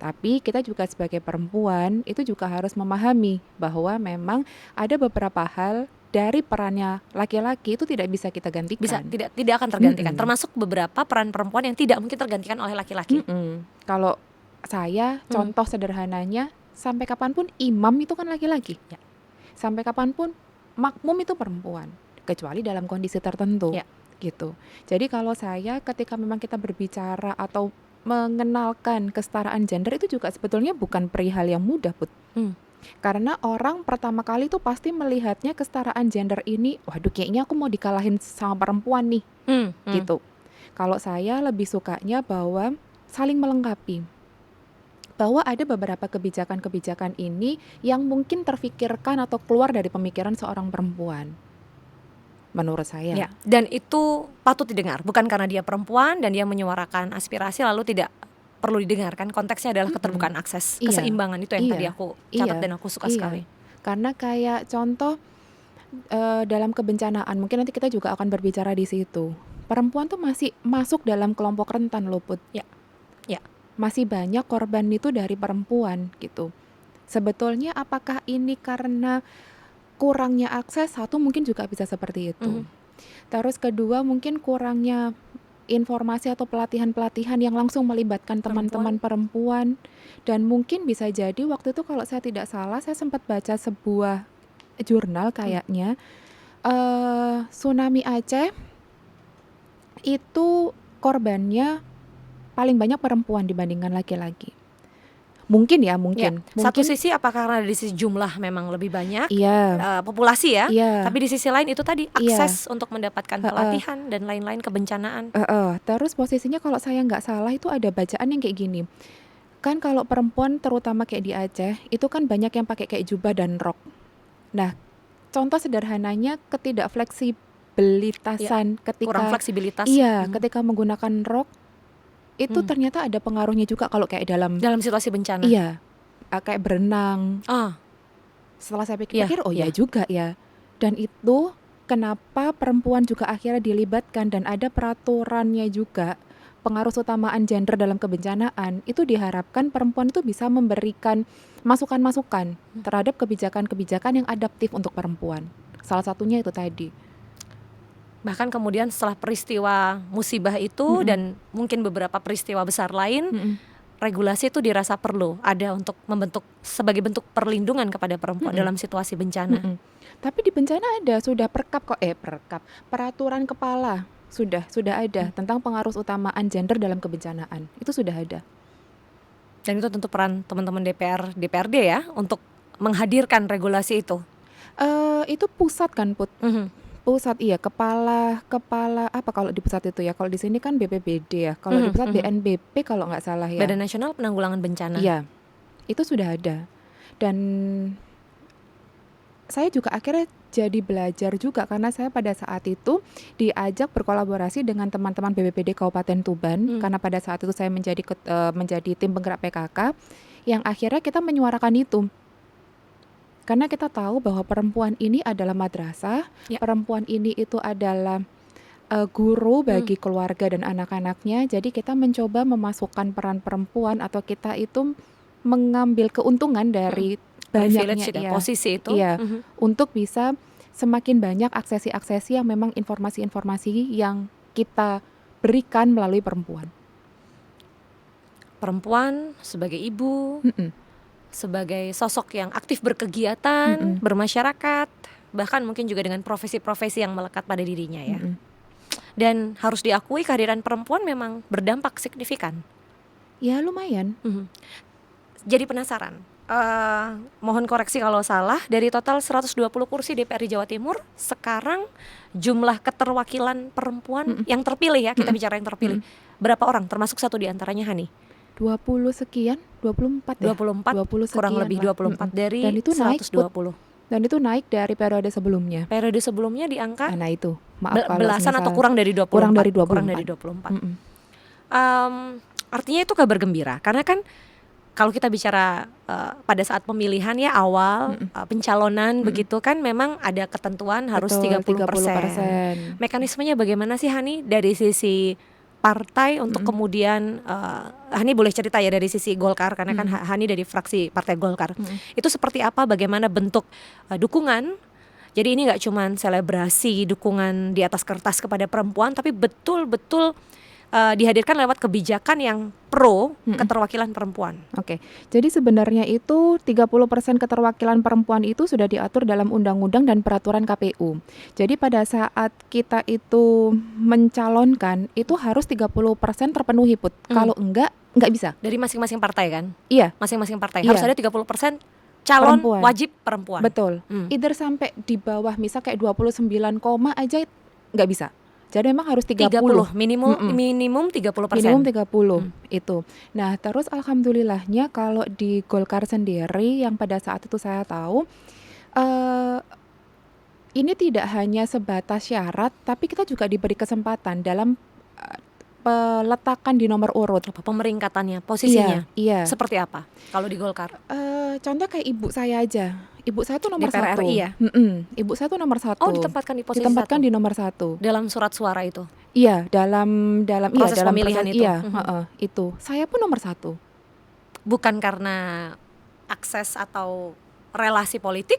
Speaker 1: Tapi kita juga sebagai perempuan itu juga harus memahami bahwa memang ada beberapa hal dari perannya laki-laki itu tidak bisa kita
Speaker 2: Bisa
Speaker 1: gantikan.
Speaker 2: tidak akan tergantikan.
Speaker 1: Mm-mm.
Speaker 2: Termasuk beberapa peran perempuan yang tidak mungkin tergantikan oleh laki-laki.
Speaker 1: Kalau saya, contoh sederhananya, sampai kapanpun imam itu kan laki-laki.
Speaker 2: Ya.
Speaker 1: Sampai kapanpun makmum itu perempuan, kecuali dalam kondisi tertentu.
Speaker 2: Ya.
Speaker 1: Gitu. Jadi kalau saya ketika memang kita berbicara atau mengenalkan kesetaraan gender itu juga sebetulnya bukan perihal yang mudah, Put. Karena orang pertama kali tuh pasti melihatnya kesetaraan gender ini, waduh kayaknya aku mau dikalahin sama perempuan nih, gitu. Kalau saya lebih sukanya bahwa saling melengkapi. Bahwa ada beberapa kebijakan-kebijakan ini yang mungkin terfikirkan atau keluar dari pemikiran seorang perempuan. Menurut saya.
Speaker 2: Ya, dan itu patut didengar, bukan karena dia perempuan dan dia menyuarakan aspirasi lalu tidak perlu didengarkan. Konteksnya adalah keterbukaan akses, keseimbangan itu yang tadi aku catat dan aku suka sekali.
Speaker 1: Karena kayak contoh dalam kebencanaan, mungkin nanti kita juga akan berbicara di situ. Perempuan tuh masih masuk dalam kelompok rentan loh, Put.
Speaker 2: Ya.
Speaker 1: Masih banyak korban itu dari perempuan gitu. Sebetulnya apakah ini karena kurangnya akses? Satu mungkin juga bisa seperti itu. Terus kedua mungkin kurangnya informasi atau pelatihan-pelatihan yang langsung melibatkan teman-teman perempuan. Dan mungkin bisa jadi waktu itu kalau saya tidak salah, saya sempat baca sebuah jurnal kayaknya tsunami Aceh itu korbannya paling banyak perempuan dibandingkan laki-laki. Mungkin.
Speaker 2: Satu sisi apakah karena dari sisi jumlah memang lebih banyak populasi ya,
Speaker 1: Iya.
Speaker 2: tapi di sisi lain itu tadi akses untuk mendapatkan pelatihan dan lain-lain kebencanaan.
Speaker 1: Terus posisinya kalau saya nggak salah itu ada bacaan yang kayak gini. Kan kalau perempuan terutama kayak di Aceh itu kan banyak yang pakai kayak jubah dan rok. Nah, contoh sederhananya ketidakfleksibilitasan
Speaker 2: kurang fleksibilitas.
Speaker 1: Ketika menggunakan rok itu ternyata ada pengaruhnya juga kalau kayak dalam
Speaker 2: situasi bencana.
Speaker 1: Iya, kayak berenang. Setelah saya pikir-pikir, juga ya. Dan itu kenapa perempuan juga akhirnya dilibatkan dan ada peraturannya juga. Pengaruh utamaan gender dalam kebencanaan itu diharapkan perempuan itu bisa memberikan masukan-masukan terhadap kebijakan-kebijakan yang adaptif untuk perempuan. Salah satunya itu tadi.
Speaker 2: Bahkan kemudian setelah peristiwa musibah itu dan mungkin beberapa peristiwa besar lain, regulasi itu dirasa perlu ada untuk membentuk sebagai bentuk perlindungan kepada perempuan dalam situasi bencana.
Speaker 1: Tapi di bencana ada sudah peraturan kepala sudah ada tentang pengaruh utamaan gender dalam kebencanaan. Itu sudah ada.
Speaker 2: Dan itu tentu peran teman-teman DPRD ya untuk menghadirkan regulasi itu.
Speaker 1: Itu pusat kan, Put. Pusat kepala apa kalau di pusat itu ya, kalau di sini kan BPBD ya, kalau di pusat BNPB kalau nggak salah ya,
Speaker 2: Badan Nasional Penanggulangan Bencana.
Speaker 1: Iya, itu sudah ada. Dan saya juga akhirnya jadi belajar juga karena saya pada saat itu diajak berkolaborasi dengan teman-teman BPBD Kabupaten Tuban karena pada saat itu saya menjadi tim penggerak PKK yang akhirnya kita menyuarakan itu. Karena kita tahu bahwa perempuan ini adalah madrasah, perempuan ini itu adalah guru bagi keluarga dan anak-anaknya. Jadi kita mencoba memasukkan peran perempuan atau kita itu mengambil keuntungan dari banyaknya
Speaker 2: posisi itu,
Speaker 1: untuk bisa semakin banyak aksesi-aksesi yang memang informasi-informasi yang kita berikan melalui perempuan.
Speaker 2: Perempuan sebagai ibu. Sebagai sosok yang aktif berkegiatan, bermasyarakat, bahkan mungkin juga dengan profesi-profesi yang melekat pada dirinya ya. Dan harus diakui kehadiran perempuan memang berdampak signifikan.
Speaker 1: Ya lumayan.
Speaker 2: Jadi penasaran, mohon koreksi kalau salah, dari total 120 kursi DPRD Jawa Timur, sekarang jumlah keterwakilan perempuan yang terpilih ya, kita bicara yang terpilih, berapa orang? Termasuk satu diantaranya Hani.
Speaker 1: 20 sekian, 24 ya.
Speaker 2: 24
Speaker 1: 20
Speaker 2: kurang
Speaker 1: sekian
Speaker 2: lebih
Speaker 1: lah.
Speaker 2: 24 dari
Speaker 1: Dan itu naik,
Speaker 2: 120.
Speaker 1: Dan itu naik dari periode sebelumnya.
Speaker 2: Periode sebelumnya di angka
Speaker 1: Nah itu, maaf kalau
Speaker 2: belasan atau
Speaker 1: semisal
Speaker 2: kurang dari 24.
Speaker 1: kurang dari
Speaker 2: Kurang
Speaker 1: 24.
Speaker 2: dari 24.
Speaker 1: Mm-mm.
Speaker 2: Artinya itu kabar gembira karena kan kalau kita bicara pada saat pemilihan ya awal pencalonan begitu kan memang ada ketentuan harus
Speaker 1: Betul,
Speaker 2: 30%. Mekanismenya bagaimana sih Hani dari sisi partai untuk kemudian Hani boleh cerita ya dari sisi Golkar karena kan Hani dari fraksi Partai Golkar. Itu seperti apa, bagaimana bentuk dukungan? Jadi ini nggak cuma selebrasi dukungan di atas kertas kepada perempuan, tapi betul-betul dihadirkan lewat kebijakan yang pro keterwakilan perempuan.
Speaker 1: Oke, jadi sebenarnya itu 30% keterwakilan perempuan itu sudah diatur dalam undang-undang dan peraturan KPU. Jadi pada saat kita itu mencalonkan itu harus 30% terpenuhi, Put. Kalau enggak bisa.
Speaker 2: Dari masing-masing partai kan?
Speaker 1: Iya.
Speaker 2: Masing-masing partai
Speaker 1: Iya.
Speaker 2: harus ada 30% calon
Speaker 1: Perempuan.
Speaker 2: wajib perempuan.
Speaker 1: Betul. Either sampai di bawah misal kayak 29 koma aja nggak bisa. Jadi memang harus 30.
Speaker 2: Minimum 30%.
Speaker 1: Minimum 30 itu. Nah, terus alhamdulillahnya kalau di Golkar sendiri yang pada saat itu saya tahu ini tidak hanya sebatas syarat, tapi kita juga diberi kesempatan dalam peletakan di nomor urut.
Speaker 2: Pemeringkatannya, posisinya.
Speaker 1: Iya.
Speaker 2: Seperti apa kalau di Golkar?
Speaker 1: Contoh kayak ibu saya aja. Ibu saya tuh nomor
Speaker 2: DPR
Speaker 1: 1.
Speaker 2: RI ya?
Speaker 1: Ibu saya tuh nomor 1.
Speaker 2: Oh, ditempatkan di posisi
Speaker 1: Ditempatkan
Speaker 2: 1.
Speaker 1: di nomor 1.
Speaker 2: Dalam surat suara itu?
Speaker 1: Iya, dalam
Speaker 2: proses
Speaker 1: dalam
Speaker 2: pemilihan
Speaker 1: proses,
Speaker 2: itu.
Speaker 1: Iya, itu. Saya pun nomor 1.
Speaker 2: Bukan karena akses atau relasi politik?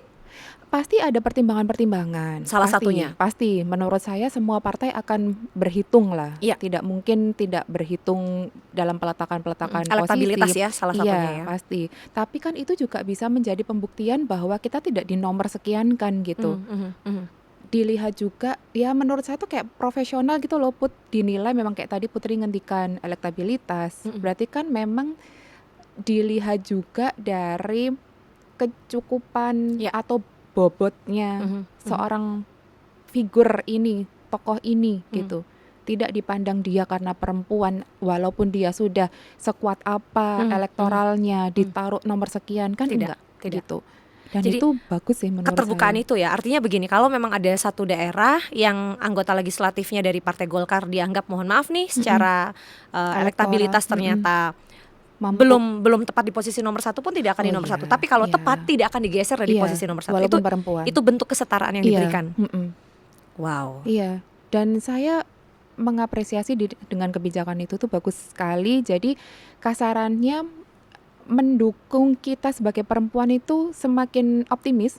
Speaker 1: Pasti ada pertimbangan-pertimbangan.
Speaker 2: Salah
Speaker 1: Pasti,
Speaker 2: satunya?
Speaker 1: Pasti. Menurut saya semua partai akan berhitung lah.
Speaker 2: Iya.
Speaker 1: Tidak mungkin tidak berhitung dalam peletakan-peletakan
Speaker 2: elektabilitas
Speaker 1: posisi.
Speaker 2: ya salah satunya ya.
Speaker 1: Iya, pasti. Tapi kan itu juga bisa menjadi pembuktian bahwa kita tidak di nomor sekian kan gitu. Dilihat juga, ya menurut saya tuh kayak profesional gitu loh, Put. Dinilai memang kayak tadi Putri ngendikan elektabilitas. Berarti kan memang dilihat juga dari kecukupan atau bobotnya seorang figur ini, tokoh ini gitu. Tidak dipandang dia karena perempuan, walaupun dia sudah sekuat apa elektoralnya, ditaruh nomor sekian kan
Speaker 2: Tidak.
Speaker 1: gitu. Dan
Speaker 2: Jadi,
Speaker 1: itu bagus sih menurut
Speaker 2: keterbukaan
Speaker 1: saya.
Speaker 2: itu ya, artinya begini, kalau memang ada satu daerah yang anggota legislatifnya dari Partai Golkar dianggap mohon maaf nih secara elektabilitas ternyata
Speaker 1: Mampu.
Speaker 2: belum tepat di posisi nomor 1 pun tidak akan di nomor 1. Tapi kalau tepat tidak akan digeser dari posisi nomor 1.
Speaker 1: Walaupun perempuan.
Speaker 2: Itu bentuk kesetaraan yang diberikan. Wow.
Speaker 1: Iya. Dan saya mengapresiasi dengan kebijakan itu tuh bagus sekali. Jadi kasarannya mendukung kita sebagai perempuan itu semakin optimis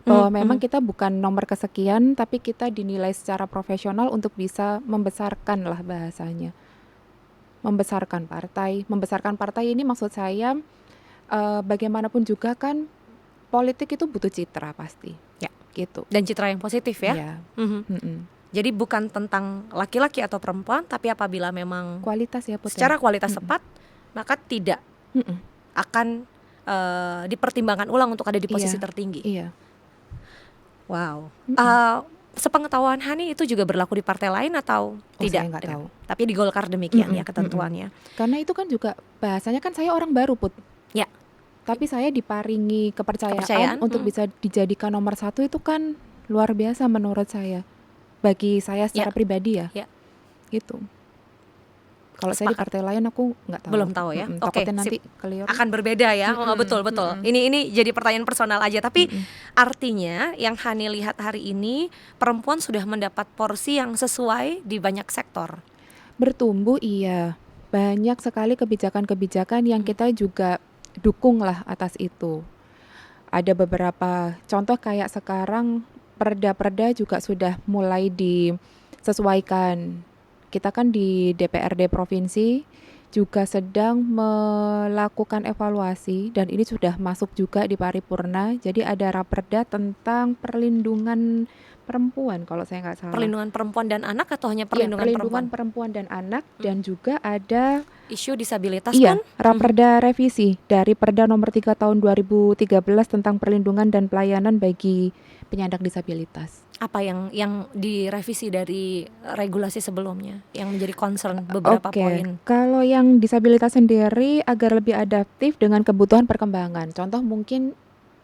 Speaker 1: bahwa memang kita bukan nomor kesekian, tapi kita dinilai secara profesional untuk bisa membesarkan lah bahasanya. Membesarkan partai ini maksud saya bagaimanapun juga kan politik itu butuh citra pasti
Speaker 2: ya
Speaker 1: gitu,
Speaker 2: dan citra yang positif ya.
Speaker 1: Iya.
Speaker 2: Jadi bukan tentang laki-laki atau perempuan, tapi apabila memang
Speaker 1: kualitas ya Put,
Speaker 2: secara kualitas tepat, maka tidak akan dipertimbangkan ulang untuk ada di posisi tertinggi.
Speaker 1: Iya.
Speaker 2: Wow. Sepengetahuan Hani itu juga berlaku di partai lain atau tidak?
Speaker 1: Saya nggak tahu.
Speaker 2: Tapi di Golkar demikian ya ketentuannya.
Speaker 1: Karena itu kan juga bahasanya kan saya orang baru, Put.
Speaker 2: Ya.
Speaker 1: Tapi saya diparingi kepercayaan untuk bisa dijadikan nomor 1 itu kan luar biasa menurut saya. Bagi saya secara pribadi ya. Gitu. Kalau saya di partai lain aku nggak tahu.
Speaker 2: Belum tahu ya. Oke,
Speaker 1: nanti keliru.
Speaker 2: Akan berbeda ya. Betul. Ini jadi pertanyaan personal aja. Tapi artinya yang Hani lihat hari ini perempuan sudah mendapat porsi yang sesuai di banyak sektor.
Speaker 1: Bertumbuh iya. Banyak sekali kebijakan-kebijakan yang kita juga dukung lah atas itu. Ada beberapa contoh kayak sekarang perda-perda juga sudah mulai disesuaikan. Kita kan di DPRD provinsi juga sedang melakukan evaluasi dan ini sudah masuk juga di paripurna. Jadi ada raperda tentang perlindungan perempuan kalau saya nggak salah.
Speaker 2: Perlindungan perempuan dan anak atau hanya
Speaker 1: Iya,
Speaker 2: perlindungan
Speaker 1: perlindungan
Speaker 2: perempuan?
Speaker 1: perempuan dan anak, dan juga ada
Speaker 2: Isu disabilitas
Speaker 1: iya,
Speaker 2: pun?
Speaker 1: Raperda revisi dari Perda nomor 3 tahun 2013 tentang perlindungan dan pelayanan bagi penyandang disabilitas.
Speaker 2: Apa yang direvisi dari regulasi sebelumnya yang menjadi concern beberapa
Speaker 1: Oke,
Speaker 2: poin?
Speaker 1: kalau yang disabilitas sendiri agar lebih adaptif dengan kebutuhan perkembangan. Contoh mungkin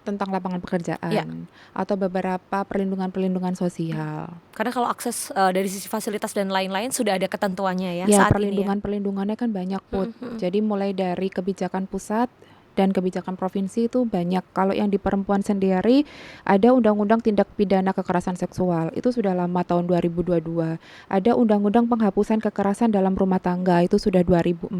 Speaker 1: tentang lapangan
Speaker 2: Ya,
Speaker 1: pekerjaan atau beberapa perlindungan-perlindungan sosial.
Speaker 2: karena kalau akses dari sisi fasilitas dan lain-lain sudah ada ketentuannya ya
Speaker 1: Ya,
Speaker 2: saat ini ya.
Speaker 1: perlindungannya kan banyak, Put.
Speaker 2: Mm-mm.
Speaker 1: Jadi mulai dari kebijakan pusat dan kebijakan provinsi itu banyak. Kalau yang di perempuan sendiri ada Undang-Undang Tindak Pidana Kekerasan Seksual, itu sudah lama tahun 2022. Ada Undang-Undang Penghapusan Kekerasan dalam Rumah Tangga, itu sudah 2004.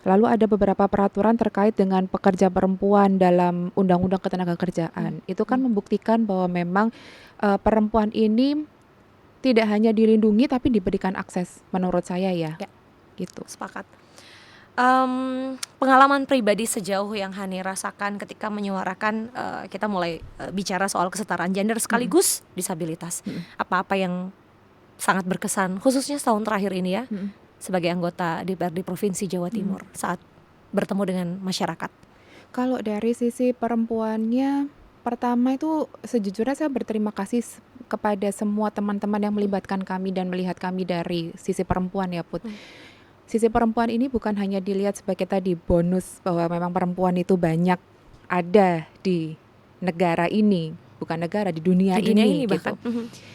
Speaker 1: Lalu ada beberapa peraturan terkait dengan pekerja perempuan dalam Undang-Undang Ketenagakerjaan. Itu kan membuktikan bahwa memang perempuan ini tidak hanya dilindungi tapi diberikan akses, menurut saya ya.
Speaker 2: Ya.
Speaker 1: Gitu.
Speaker 2: Sepakat. Pengalaman pribadi sejauh yang Hani rasakan ketika menyuarakan, kita mulai bicara soal kesetaraan gender sekaligus disabilitas. Apa-apa yang sangat berkesan khususnya setahun terakhir ini ya sebagai anggota DPRD Provinsi Jawa Timur saat bertemu dengan masyarakat?
Speaker 1: Kalau dari sisi perempuannya, pertama itu sejujurnya saya berterima kasih kepada semua teman-teman yang melibatkan kami dan melihat kami dari sisi perempuan ya, Put. Sisi perempuan ini bukan hanya dilihat sebagai tadi bonus bahwa memang perempuan itu banyak ada di negara ini, bukan negara, di dunia
Speaker 2: Di dunia
Speaker 1: ini
Speaker 2: ini
Speaker 1: gitu.
Speaker 2: bahkan.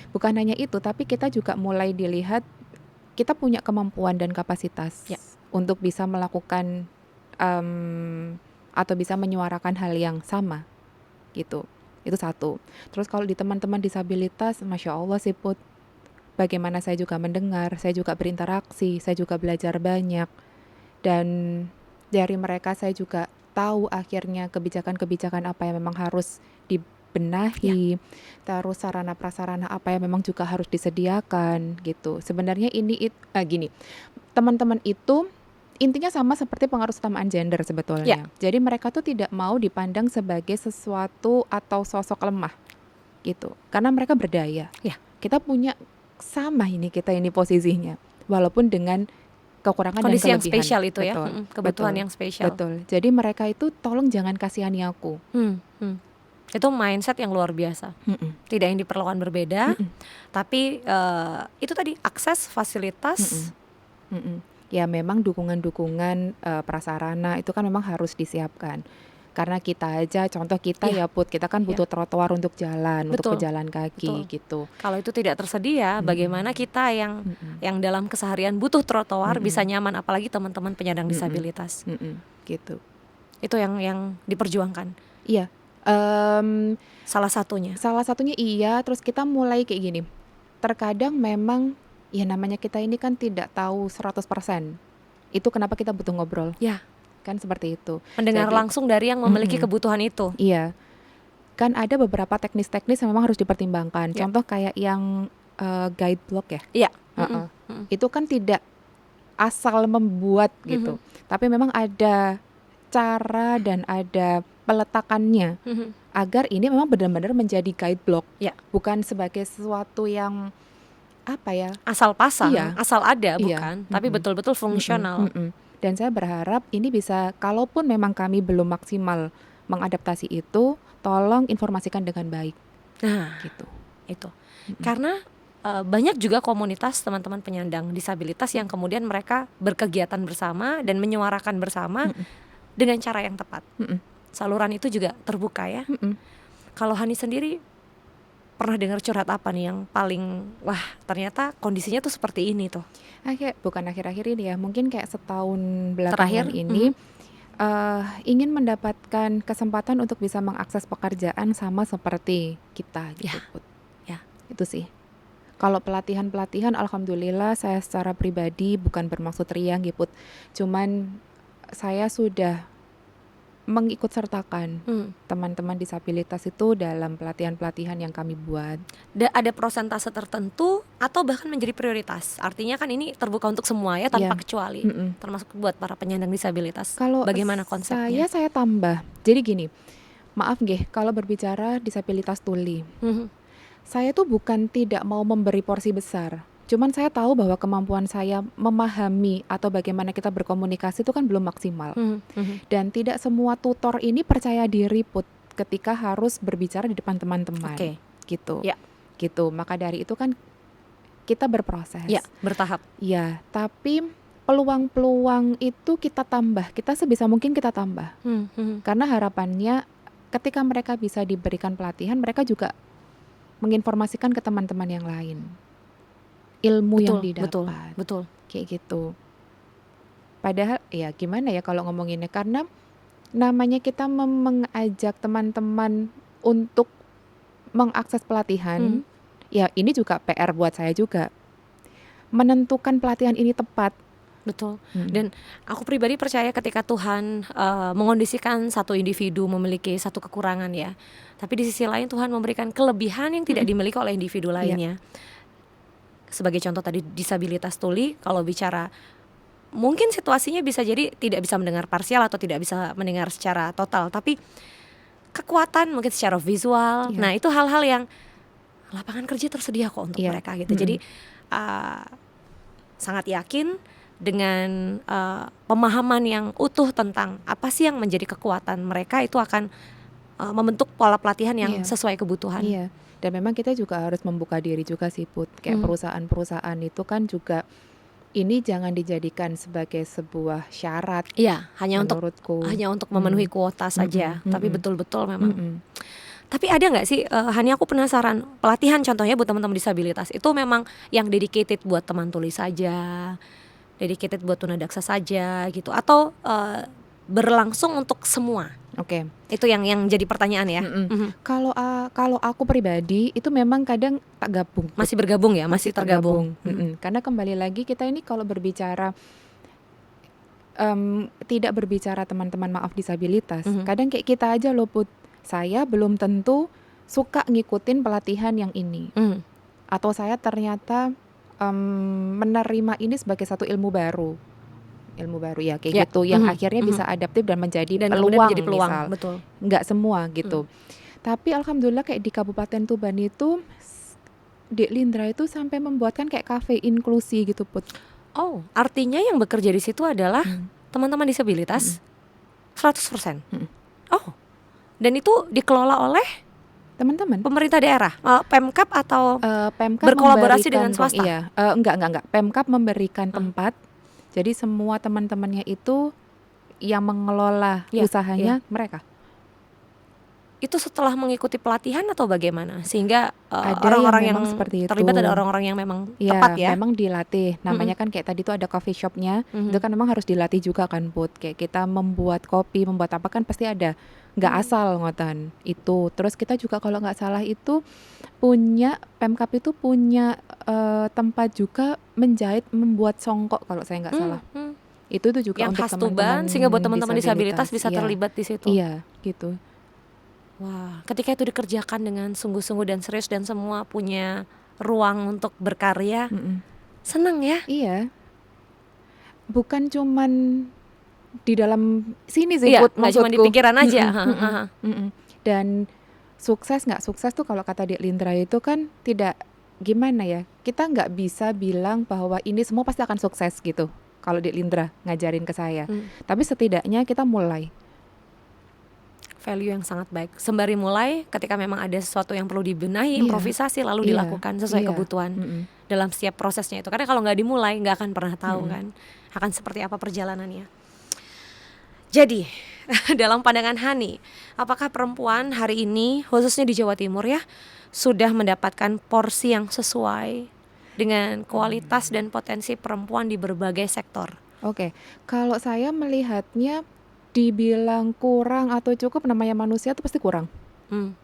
Speaker 1: Bukan hanya itu, tapi kita juga mulai dilihat kita punya kemampuan dan kapasitas
Speaker 2: Ya.
Speaker 1: untuk bisa melakukan atau bisa menyuarakan hal yang sama gitu. Itu satu. Terus kalau di teman-teman disabilitas, Masya Allah sih, Put, bagaimana saya juga mendengar, saya juga berinteraksi, saya juga belajar banyak. Dan dari mereka saya juga tahu akhirnya kebijakan-kebijakan apa yang memang harus dibenahi, terus sarana prasarana apa yang memang juga harus disediakan gitu. Sebenarnya ini gini, teman-teman itu intinya sama seperti pengaruh utamaan gender sebetulnya. Jadi mereka tuh tidak mau dipandang sebagai sesuatu atau sosok lemah gitu, karena mereka berdaya. Kita punya sama kita ini posisinya, walaupun dengan kekurangan
Speaker 2: Kondisi
Speaker 1: dan
Speaker 2: yang
Speaker 1: kelebihan.
Speaker 2: spesial itu ya,
Speaker 1: Betul,
Speaker 2: kebutuhan
Speaker 1: betul,
Speaker 2: yang spesial.
Speaker 1: Betul. Jadi mereka itu tolong jangan kasihani aku.
Speaker 2: Itu mindset yang luar biasa. Tidak yang diperlakukan berbeda, tapi itu tadi akses fasilitas.
Speaker 1: Ya memang dukungan-dukungan prasarana itu kan memang harus disiapkan. Karena kita aja, contoh kita ya, Put, kita kan butuh trotoar untuk jalan, untuk pejalan kaki gitu.
Speaker 2: Kalau itu tidak tersedia, bagaimana kita yang dalam keseharian butuh trotoar bisa nyaman, apalagi teman-teman penyandang disabilitas.
Speaker 1: Gitu.
Speaker 2: Itu yang diperjuangkan.
Speaker 1: Iya.
Speaker 2: Salah satunya iya. Terus kita mulai kayak gini. Terkadang memang ya namanya kita ini kan tidak tahu 100%. Itu kenapa kita butuh ngobrol. Ya.
Speaker 1: Kan seperti itu.
Speaker 2: Mendengar langsung dari yang memiliki kebutuhan itu.
Speaker 1: Iya. Kan ada beberapa teknis-teknis yang memang harus dipertimbangkan. Contoh kayak yang guide block ya.
Speaker 2: Iya.
Speaker 1: Itu kan tidak asal membuat gitu. Tapi memang ada cara dan ada peletakannya agar ini memang benar-benar menjadi guide block. Bukan sebagai sesuatu yang apa ya?
Speaker 2: Asal pasang, asal ada bukan, tapi betul-betul fungsional.
Speaker 1: Dan saya berharap ini bisa, kalaupun memang kami belum maksimal mengadaptasi itu, tolong informasikan dengan baik.
Speaker 2: Nah,
Speaker 1: gitu.
Speaker 2: Itu. Karena banyak juga komunitas teman-teman penyandang disabilitas yang kemudian mereka berkegiatan bersama dan menyuarakan bersama dengan cara yang tepat. Saluran itu juga terbuka ya. Kalau Hani sendiri pernah dengar curhat apa nih yang paling wah ternyata kondisinya tuh seperti ini tuh?
Speaker 1: Bukan akhir-akhir ini ya, mungkin kayak setahun belakangan ini ingin mendapatkan kesempatan untuk bisa mengakses pekerjaan sama seperti kita gitu, Put. Itu sih. Kalau pelatihan-pelatihan, alhamdulillah saya secara pribadi bukan bermaksud riang gitu, Put. Cuman saya sudah mengikut sertakan teman-teman disabilitas itu dalam pelatihan-pelatihan yang kami buat.
Speaker 2: Ada prosentase tertentu atau bahkan menjadi prioritas? Artinya kan ini terbuka untuk semua ya, tanpa kecuali, termasuk buat para penyandang disabilitas.
Speaker 1: Kalau
Speaker 2: bagaimana konsepnya?
Speaker 1: Saya tambah. Jadi gini, maaf nggih, kalau berbicara disabilitas tuli, Saya tuh bukan tidak mau memberi porsi besar. Cuman saya tahu bahwa kemampuan saya memahami atau bagaimana kita berkomunikasi itu kan belum maksimal. Dan tidak semua tutor ini percaya diri Put ketika harus berbicara di depan teman-teman.
Speaker 2: Oke.
Speaker 1: Gitu.
Speaker 2: Ya.
Speaker 1: Gitu. Maka dari itu kan kita berproses.
Speaker 2: Ya, bertahap.
Speaker 1: Ya, tapi peluang-peluang itu kita tambah. Kita sebisa mungkin kita tambah. Karena harapannya ketika mereka bisa diberikan pelatihan, mereka juga menginformasikan ke teman-teman yang lain. Ilmu yang didapat.
Speaker 2: Betul.
Speaker 1: Kayak gitu. Padahal ya gimana ya kalau ngomonginnya, karena namanya kita mengajak teman-teman untuk mengakses pelatihan, ya ini juga PR buat saya juga. Menentukan pelatihan ini tepat.
Speaker 2: Betul. Dan aku pribadi percaya ketika Tuhan mengondisikan satu individu memiliki satu kekurangan ya, tapi di sisi lain Tuhan memberikan kelebihan yang tidak dimiliki oleh individu lainnya. Sebagai contoh tadi disabilitas tuli, kalau bicara mungkin situasinya bisa jadi tidak bisa mendengar parsial atau tidak bisa mendengar secara total, tapi kekuatan mungkin secara visual. Nah itu hal-hal yang lapangan kerja tersedia kok untuk mereka gitu. Jadi sangat yakin dengan pemahaman yang utuh tentang apa sih yang menjadi kekuatan mereka, itu akan membentuk pola pelatihan yang sesuai kebutuhan.
Speaker 1: Iya. Dan memang kita juga harus membuka diri juga sih Put. Kayak perusahaan-perusahaan itu kan juga ini jangan dijadikan sebagai sebuah syarat.
Speaker 2: Iya, hanya
Speaker 1: menurutku.
Speaker 2: untuk memenuhi kuota saja, tapi betul-betul memang. Tapi ada nggak sih, Hani, aku penasaran, pelatihan contohnya buat teman-teman disabilitas itu memang yang dedicated buat teman tuli saja, dedicated buat tunadaksa saja gitu, atau berlangsung untuk semua?
Speaker 1: Oke.
Speaker 2: Itu yang jadi pertanyaan ya.
Speaker 1: Kalau aku pribadi itu memang kadang tak gabung.
Speaker 2: Masih bergabung ya, masih tergabung.
Speaker 1: Karena kembali lagi kita ini kalau berbicara tidak berbicara teman-teman maaf disabilitas, kadang kayak kita aja loh Put. Saya belum tentu suka ngikutin pelatihan yang ini, atau saya ternyata menerima ini sebagai satu ilmu baru ya kayak gitu, yang akhirnya bisa adaptif dan menjadi peluang misal.
Speaker 2: Betul.
Speaker 1: Nggak semua gitu. Tapi alhamdulillah kayak di Kabupaten Tuban itu Dek Lindra itu sampai membuatkan kayak kafe inklusi gitu Put.
Speaker 2: Oh, artinya yang bekerja di situ adalah teman-teman disabilitas 100%. Oh. Dan itu dikelola oleh
Speaker 1: teman-teman
Speaker 2: pemerintah daerah, Pemkap atau
Speaker 1: Pemkap
Speaker 2: berkolaborasi dengan swasta?
Speaker 1: Iya, enggak. Pemkap memberikan tempat. Jadi semua teman-temannya itu yang mengelola usahanya mereka.
Speaker 2: Itu setelah mengikuti pelatihan atau bagaimana? Sehingga
Speaker 1: orang-orang yang seperti
Speaker 2: terlibat,
Speaker 1: itu.
Speaker 2: ada orang-orang yang memang tepat ya?
Speaker 1: Memang dilatih. Namanya kan kayak tadi tuh ada coffee shopnya. Itu kan memang harus dilatih juga kan Put. Kayak kita membuat kopi, membuat apa kan pasti ada. Nggak asal ngotan itu. Terus kita juga kalau nggak salah itu Pemkap itu punya tempat juga menjahit, membuat songkok kalau saya nggak salah. Itu tuh juga
Speaker 2: yang
Speaker 1: untuk
Speaker 2: khas Tuban, sehingga buat teman-teman disabilitas bisa terlibat di situ.
Speaker 1: Iya, gitu.
Speaker 2: Wah, ketika itu dikerjakan dengan sungguh-sungguh dan serius dan semua punya ruang untuk berkarya, senang ya?
Speaker 1: Iya. Bukan cuman di dalam sini sih Put,
Speaker 2: nggak cuma di pikiran aja.
Speaker 1: Dan sukses nggak sukses tuh kalau kata Dek Lindra itu kan tidak gimana ya, kita nggak bisa bilang bahwa ini semua pasti akan sukses gitu kalau Dek Lindra ngajarin ke saya. Tapi setidaknya kita mulai.
Speaker 2: Value yang sangat baik. Sembari mulai, ketika memang ada sesuatu yang perlu dibenahi, improvisasi lalu dilakukan sesuai kebutuhan dalam setiap prosesnya itu. Karena kalau nggak dimulai, nggak akan pernah tahu kan akan seperti apa perjalanannya. Jadi dalam pandangan Hani, apakah perempuan hari ini khususnya di Jawa Timur ya sudah mendapatkan porsi yang sesuai dengan kualitas dan potensi perempuan di berbagai sektor?
Speaker 1: Oke, kalau saya melihatnya dibilang kurang atau cukup, namanya manusia tuh pasti kurang.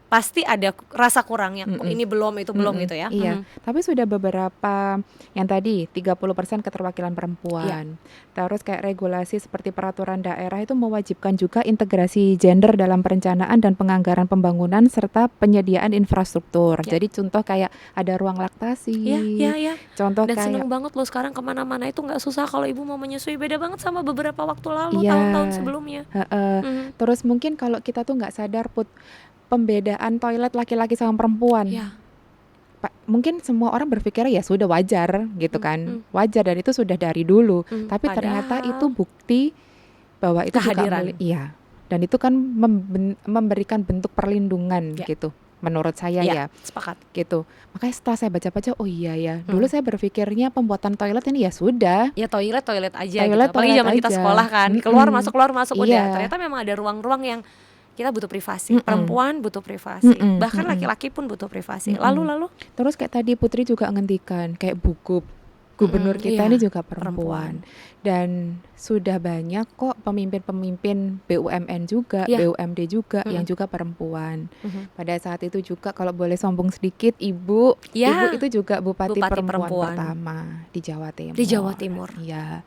Speaker 2: Pasti ada rasa kurangnya. Ini belum, itu belum gitu ya.
Speaker 1: Iya. Tapi sudah beberapa yang tadi 30% keterwakilan perempuan. Terus kayak regulasi seperti peraturan daerah itu mewajibkan juga integrasi gender dalam perencanaan dan penganggaran pembangunan serta penyediaan infrastruktur. Jadi contoh kayak ada ruang laktasi.
Speaker 2: Iya.
Speaker 1: Contoh
Speaker 2: dan
Speaker 1: kayak
Speaker 2: seneng banget loh sekarang kemana-mana itu nggak susah kalau ibu mau menyusui, beda banget sama beberapa waktu lalu, tahun-tahun sebelumnya.
Speaker 1: Terus mungkin kalau kita tuh nggak sadar Put, pembedaan toilet laki-laki sama perempuan. mungkin semua orang berpikir ya sudah wajar gitu kan, wajar dan itu sudah dari dulu. Tapi ternyata
Speaker 2: Padahal
Speaker 1: itu bukti bahwa itu juga
Speaker 2: kehadiran.
Speaker 1: iya, dan itu kan memberikan bentuk perlindungan
Speaker 2: Ya.
Speaker 1: gitu, menurut saya
Speaker 2: Iya,
Speaker 1: ya
Speaker 2: sepakat.
Speaker 1: gitu. Makanya setelah saya baca-baca, oh iya ya, dulu saya berpikirnya pembuatan toilet ini ya sudah,
Speaker 2: Ya toilet aja gitu.
Speaker 1: Toilet,
Speaker 2: Apalagi
Speaker 1: toilet
Speaker 2: zaman kita
Speaker 1: aja.
Speaker 2: sekolah kan,
Speaker 1: Mm-mm.
Speaker 2: keluar masuk udah.
Speaker 1: Iya.
Speaker 2: Ternyata memang ada ruang-ruang yang kita butuh privasi.
Speaker 1: Mm-mm.
Speaker 2: Perempuan butuh privasi.
Speaker 1: Mm-mm.
Speaker 2: Bahkan
Speaker 1: Mm-mm.
Speaker 2: laki-laki pun butuh privasi.
Speaker 1: Mm-mm.
Speaker 2: Lalu
Speaker 1: Terus kayak tadi Putri juga ngendikan kayak gubernur kita
Speaker 2: iya,
Speaker 1: ini juga perempuan. Dan sudah banyak kok pemimpin-pemimpin BUMN juga,
Speaker 2: Iya.
Speaker 1: BUMD juga yang juga perempuan.
Speaker 2: Mhm.
Speaker 1: Pada saat itu juga kalau boleh sombong sedikit, ibu
Speaker 2: Ya,
Speaker 1: itu juga bupati perempuan
Speaker 2: perempuan
Speaker 1: pertama di Jawa Timur.
Speaker 2: di Jawa Timur.
Speaker 1: Iya.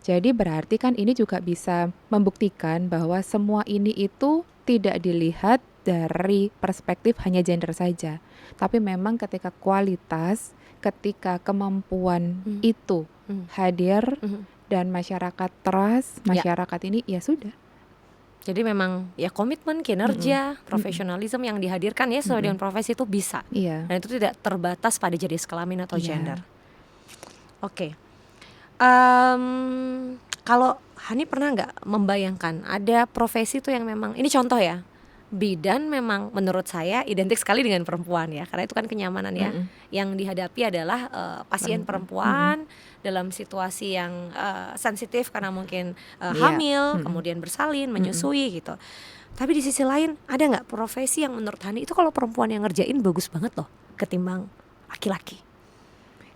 Speaker 1: Jadi berarti kan ini juga bisa membuktikan bahwa semua ini itu tidak dilihat dari perspektif hanya gender saja. Tapi memang ketika kualitas, ketika kemampuan itu hadir dan masyarakat trust, masyarakat ini ya sudah.
Speaker 2: Jadi memang ya komitmen, kinerja, profesionalisme yang dihadirkan ya sesuai dengan profesi itu bisa.
Speaker 1: Iya.
Speaker 2: Dan itu tidak terbatas pada jenis kelamin atau
Speaker 1: Iya.
Speaker 2: gender. Oke. Kalau Hani pernah nggak membayangkan ada profesi tuh yang memang, ini contoh ya, bidan memang menurut saya identik sekali dengan perempuan ya, karena itu kan kenyamanan ya. Yang dihadapi adalah pasien perempuan dalam situasi yang sensitif karena mungkin hamil, kemudian bersalin, menyusui gitu. Tapi di sisi lain ada nggak profesi yang menurut Hani itu kalau perempuan yang ngerjain bagus banget loh ketimbang laki-laki?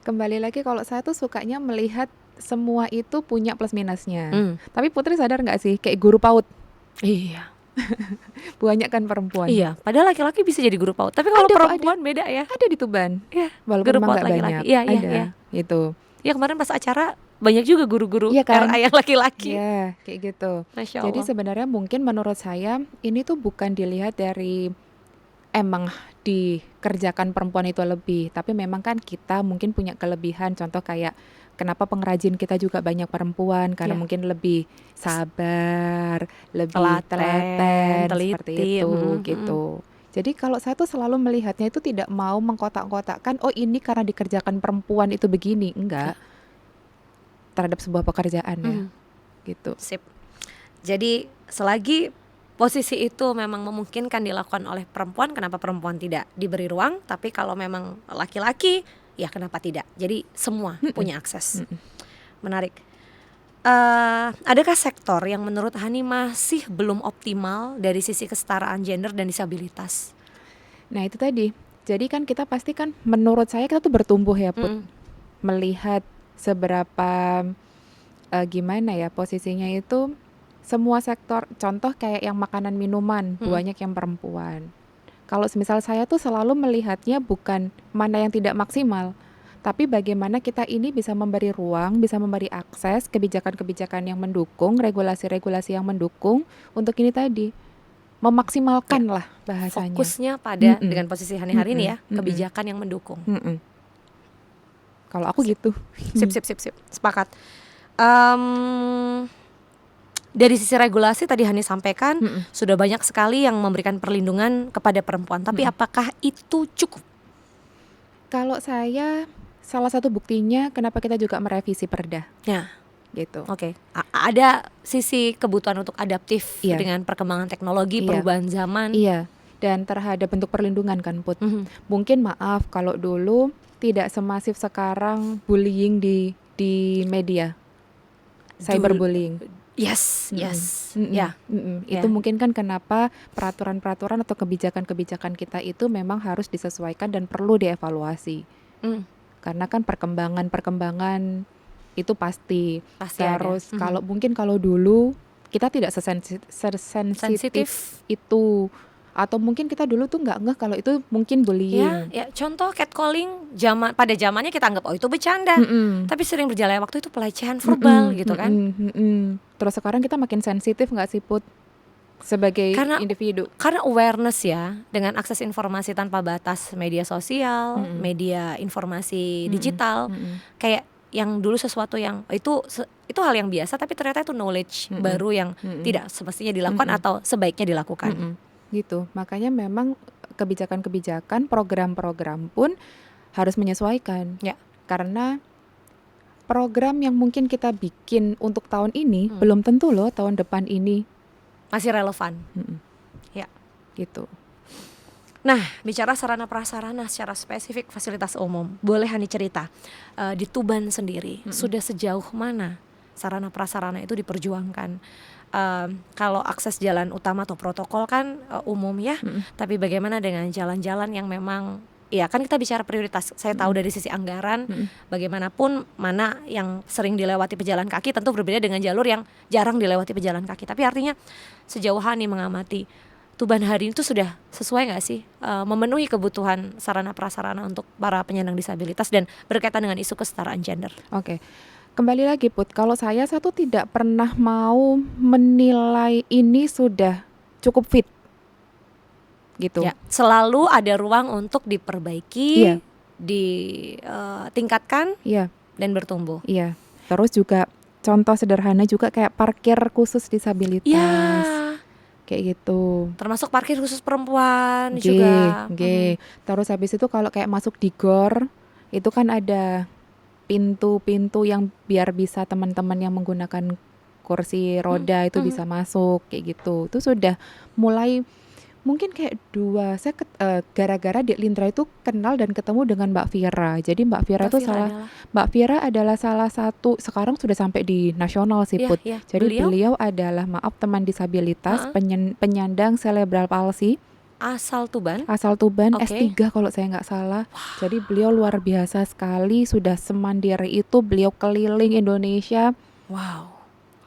Speaker 1: Kembali lagi kalau saya tuh sukanya melihat semua itu punya plus minusnya. Tapi Putri sadar nggak sih kayak guru PAUD?
Speaker 2: Iya.
Speaker 1: Banyak kan perempuan.
Speaker 2: Iya, padahal laki-laki bisa jadi guru PAUD. Tapi kalau
Speaker 1: Ada kok,
Speaker 2: perempuan beda ya.
Speaker 1: Ada di Tuban.
Speaker 2: Iya,
Speaker 1: Walaupun
Speaker 2: guru
Speaker 1: memang
Speaker 2: PAUD
Speaker 1: nggak
Speaker 2: laki-laki.
Speaker 1: banyak.
Speaker 2: Iya,
Speaker 1: ada.
Speaker 2: iya.
Speaker 1: Itu.
Speaker 2: Ya kemarin pas acara banyak juga guru-guru
Speaker 1: Iya kan?
Speaker 2: RA yang laki-laki.
Speaker 1: Iya, kayak gitu.
Speaker 2: Masya
Speaker 1: Jadi
Speaker 2: Allah.
Speaker 1: sebenarnya mungkin menurut saya ini tuh bukan dilihat dari emang dikerjakan perempuan itu lebih, tapi memang kan kita mungkin punya kelebihan. Contoh kayak kenapa pengrajin kita juga banyak perempuan, karena
Speaker 2: Iya.
Speaker 1: mungkin lebih sabar, lebih
Speaker 2: Telaten,
Speaker 1: seperti
Speaker 2: teliti.
Speaker 1: itu gitu. Jadi kalau saya tuh selalu melihatnya itu tidak mau mengkotak-kotakkan, oh ini karena dikerjakan perempuan itu begini, enggak. Terhadap sebuah pekerjaan ya, gitu.
Speaker 2: Sip. Jadi selagi posisi itu memang memungkinkan dilakukan oleh perempuan, kenapa perempuan tidak diberi ruang? Tapi kalau memang laki-laki, ya kenapa tidak? Jadi semua punya akses. Menarik. Adakah sektor yang menurut Hani masih belum optimal dari sisi kesetaraan gender dan disabilitas?
Speaker 1: Nah itu tadi. Jadi kan kita pasti kan menurut saya kita tuh bertumbuh ya Put. Melihat seberapa gimana ya posisinya itu semua sektor. Contoh kayak yang makanan minuman banyak yang perempuan. Kalau semisal saya tuh selalu melihatnya bukan mana yang tidak maksimal, tapi bagaimana kita ini bisa memberi ruang, bisa memberi akses kebijakan-kebijakan yang mendukung, regulasi-regulasi yang mendukung untuk ini tadi memaksimalkan lah bahasanya.
Speaker 2: Fokusnya pada dengan posisi Hani hari ini ya, kebijakan yang mendukung.
Speaker 1: Kalau aku gitu.
Speaker 2: Sip. Sepakat. Dari sisi regulasi tadi Hani sampaikan sudah banyak sekali yang memberikan perlindungan kepada perempuan. Tapi apakah itu cukup?
Speaker 1: Kalau saya salah satu buktinya kenapa kita juga merevisi perda.
Speaker 2: Ya,
Speaker 1: gitu.
Speaker 2: Oke. Ada sisi kebutuhan untuk adaptif
Speaker 1: Iya.
Speaker 2: dengan perkembangan teknologi,
Speaker 1: Iya.
Speaker 2: perubahan zaman.
Speaker 1: Iya. Dan terhadap bentuk perlindungan kan Put. Mungkin maaf kalau dulu tidak semasif sekarang bullying di media. Cyberbullying.
Speaker 2: Yes. Ya.
Speaker 1: Itu mungkin kan kenapa peraturan-peraturan atau kebijakan-kebijakan kita itu memang harus disesuaikan dan perlu dievaluasi. Karena kan perkembangan itu pasti terus
Speaker 2: ada.
Speaker 1: kalau mungkin kalau dulu kita tidak sesensitif itu, atau mungkin kita dulu tuh nggak ngeh kalau itu mungkin bullying.
Speaker 2: Ya, contoh catcalling pada zamannya kita anggap oh itu bercanda. Tapi sering berjalannya waktu itu pelecehan verbal gitu kan.
Speaker 1: Terus sekarang kita makin sensitif nggak sih Put sebagai individu?
Speaker 2: Karena awareness ya, dengan akses informasi tanpa batas media sosial, media informasi digital, kayak yang dulu sesuatu yang itu hal yang biasa, tapi ternyata itu knowledge baru yang tidak semestinya dilakukan atau sebaiknya dilakukan.
Speaker 1: Gitu. Makanya memang kebijakan-kebijakan, program-program pun harus menyesuaikan.
Speaker 2: Ya.
Speaker 1: Karena program yang mungkin kita bikin untuk tahun ini
Speaker 2: Hmm.
Speaker 1: belum tentu loh tahun depan ini.
Speaker 2: Masih relevan.
Speaker 1: Mm-mm.
Speaker 2: Ya.
Speaker 1: Gitu.
Speaker 2: Nah, bicara sarana prasarana secara spesifik fasilitas umum, boleh Hani cerita di Tuban sendiri sudah sejauh mana sarana prasarana itu diperjuangkan? Kalau akses jalan utama atau protokol kan umum ya, tapi bagaimana dengan jalan-jalan yang memang ya kan kita bicara prioritas. Saya tahu dari sisi anggaran, bagaimanapun mana yang sering dilewati pejalan kaki tentu berbeda dengan jalur yang jarang dilewati pejalan kaki. Tapi artinya sejauh Hani mengamati Tuban hari ini tuh sudah sesuai nggak sih memenuhi kebutuhan sarana prasarana untuk para penyandang disabilitas dan berkaitan dengan isu kesetaraan gender?
Speaker 1: Oke. Kembali lagi Put, kalau saya satu tidak pernah mau menilai ini sudah cukup fit. Gitu.
Speaker 2: Ya, selalu ada ruang untuk diperbaiki,
Speaker 1: Iya.
Speaker 2: ditingkatkan
Speaker 1: Iya,
Speaker 2: dan bertumbuh.
Speaker 1: iya. Terus juga contoh sederhana juga kayak parkir khusus disabilitas.
Speaker 2: Ya,
Speaker 1: Kayak gitu.
Speaker 2: termasuk parkir khusus perempuan
Speaker 1: Oke,
Speaker 2: juga.
Speaker 1: oke. Terus habis itu kalau kayak masuk di gor, itu kan ada pintu-pintu yang biar bisa teman-teman yang menggunakan kursi roda itu bisa masuk kayak gitu. Itu sudah mulai mungkin kayak saya gara-gara di Lindra itu kenal dan ketemu dengan Mbak Vira. Jadi Mbak Vira itu Mbak Vira adalah salah satu, sekarang sudah sampai di nasional sih
Speaker 2: Ya,
Speaker 1: Put.
Speaker 2: ya.
Speaker 1: Jadi beliau adalah teman disabilitas penyandang cerebral palsy.
Speaker 2: Asal Tuban.
Speaker 1: Asal Tuban,
Speaker 2: Oke.
Speaker 1: S3 kalau saya nggak salah. Jadi beliau luar biasa sekali, sudah semandiri itu, beliau keliling Indonesia.
Speaker 2: Wow.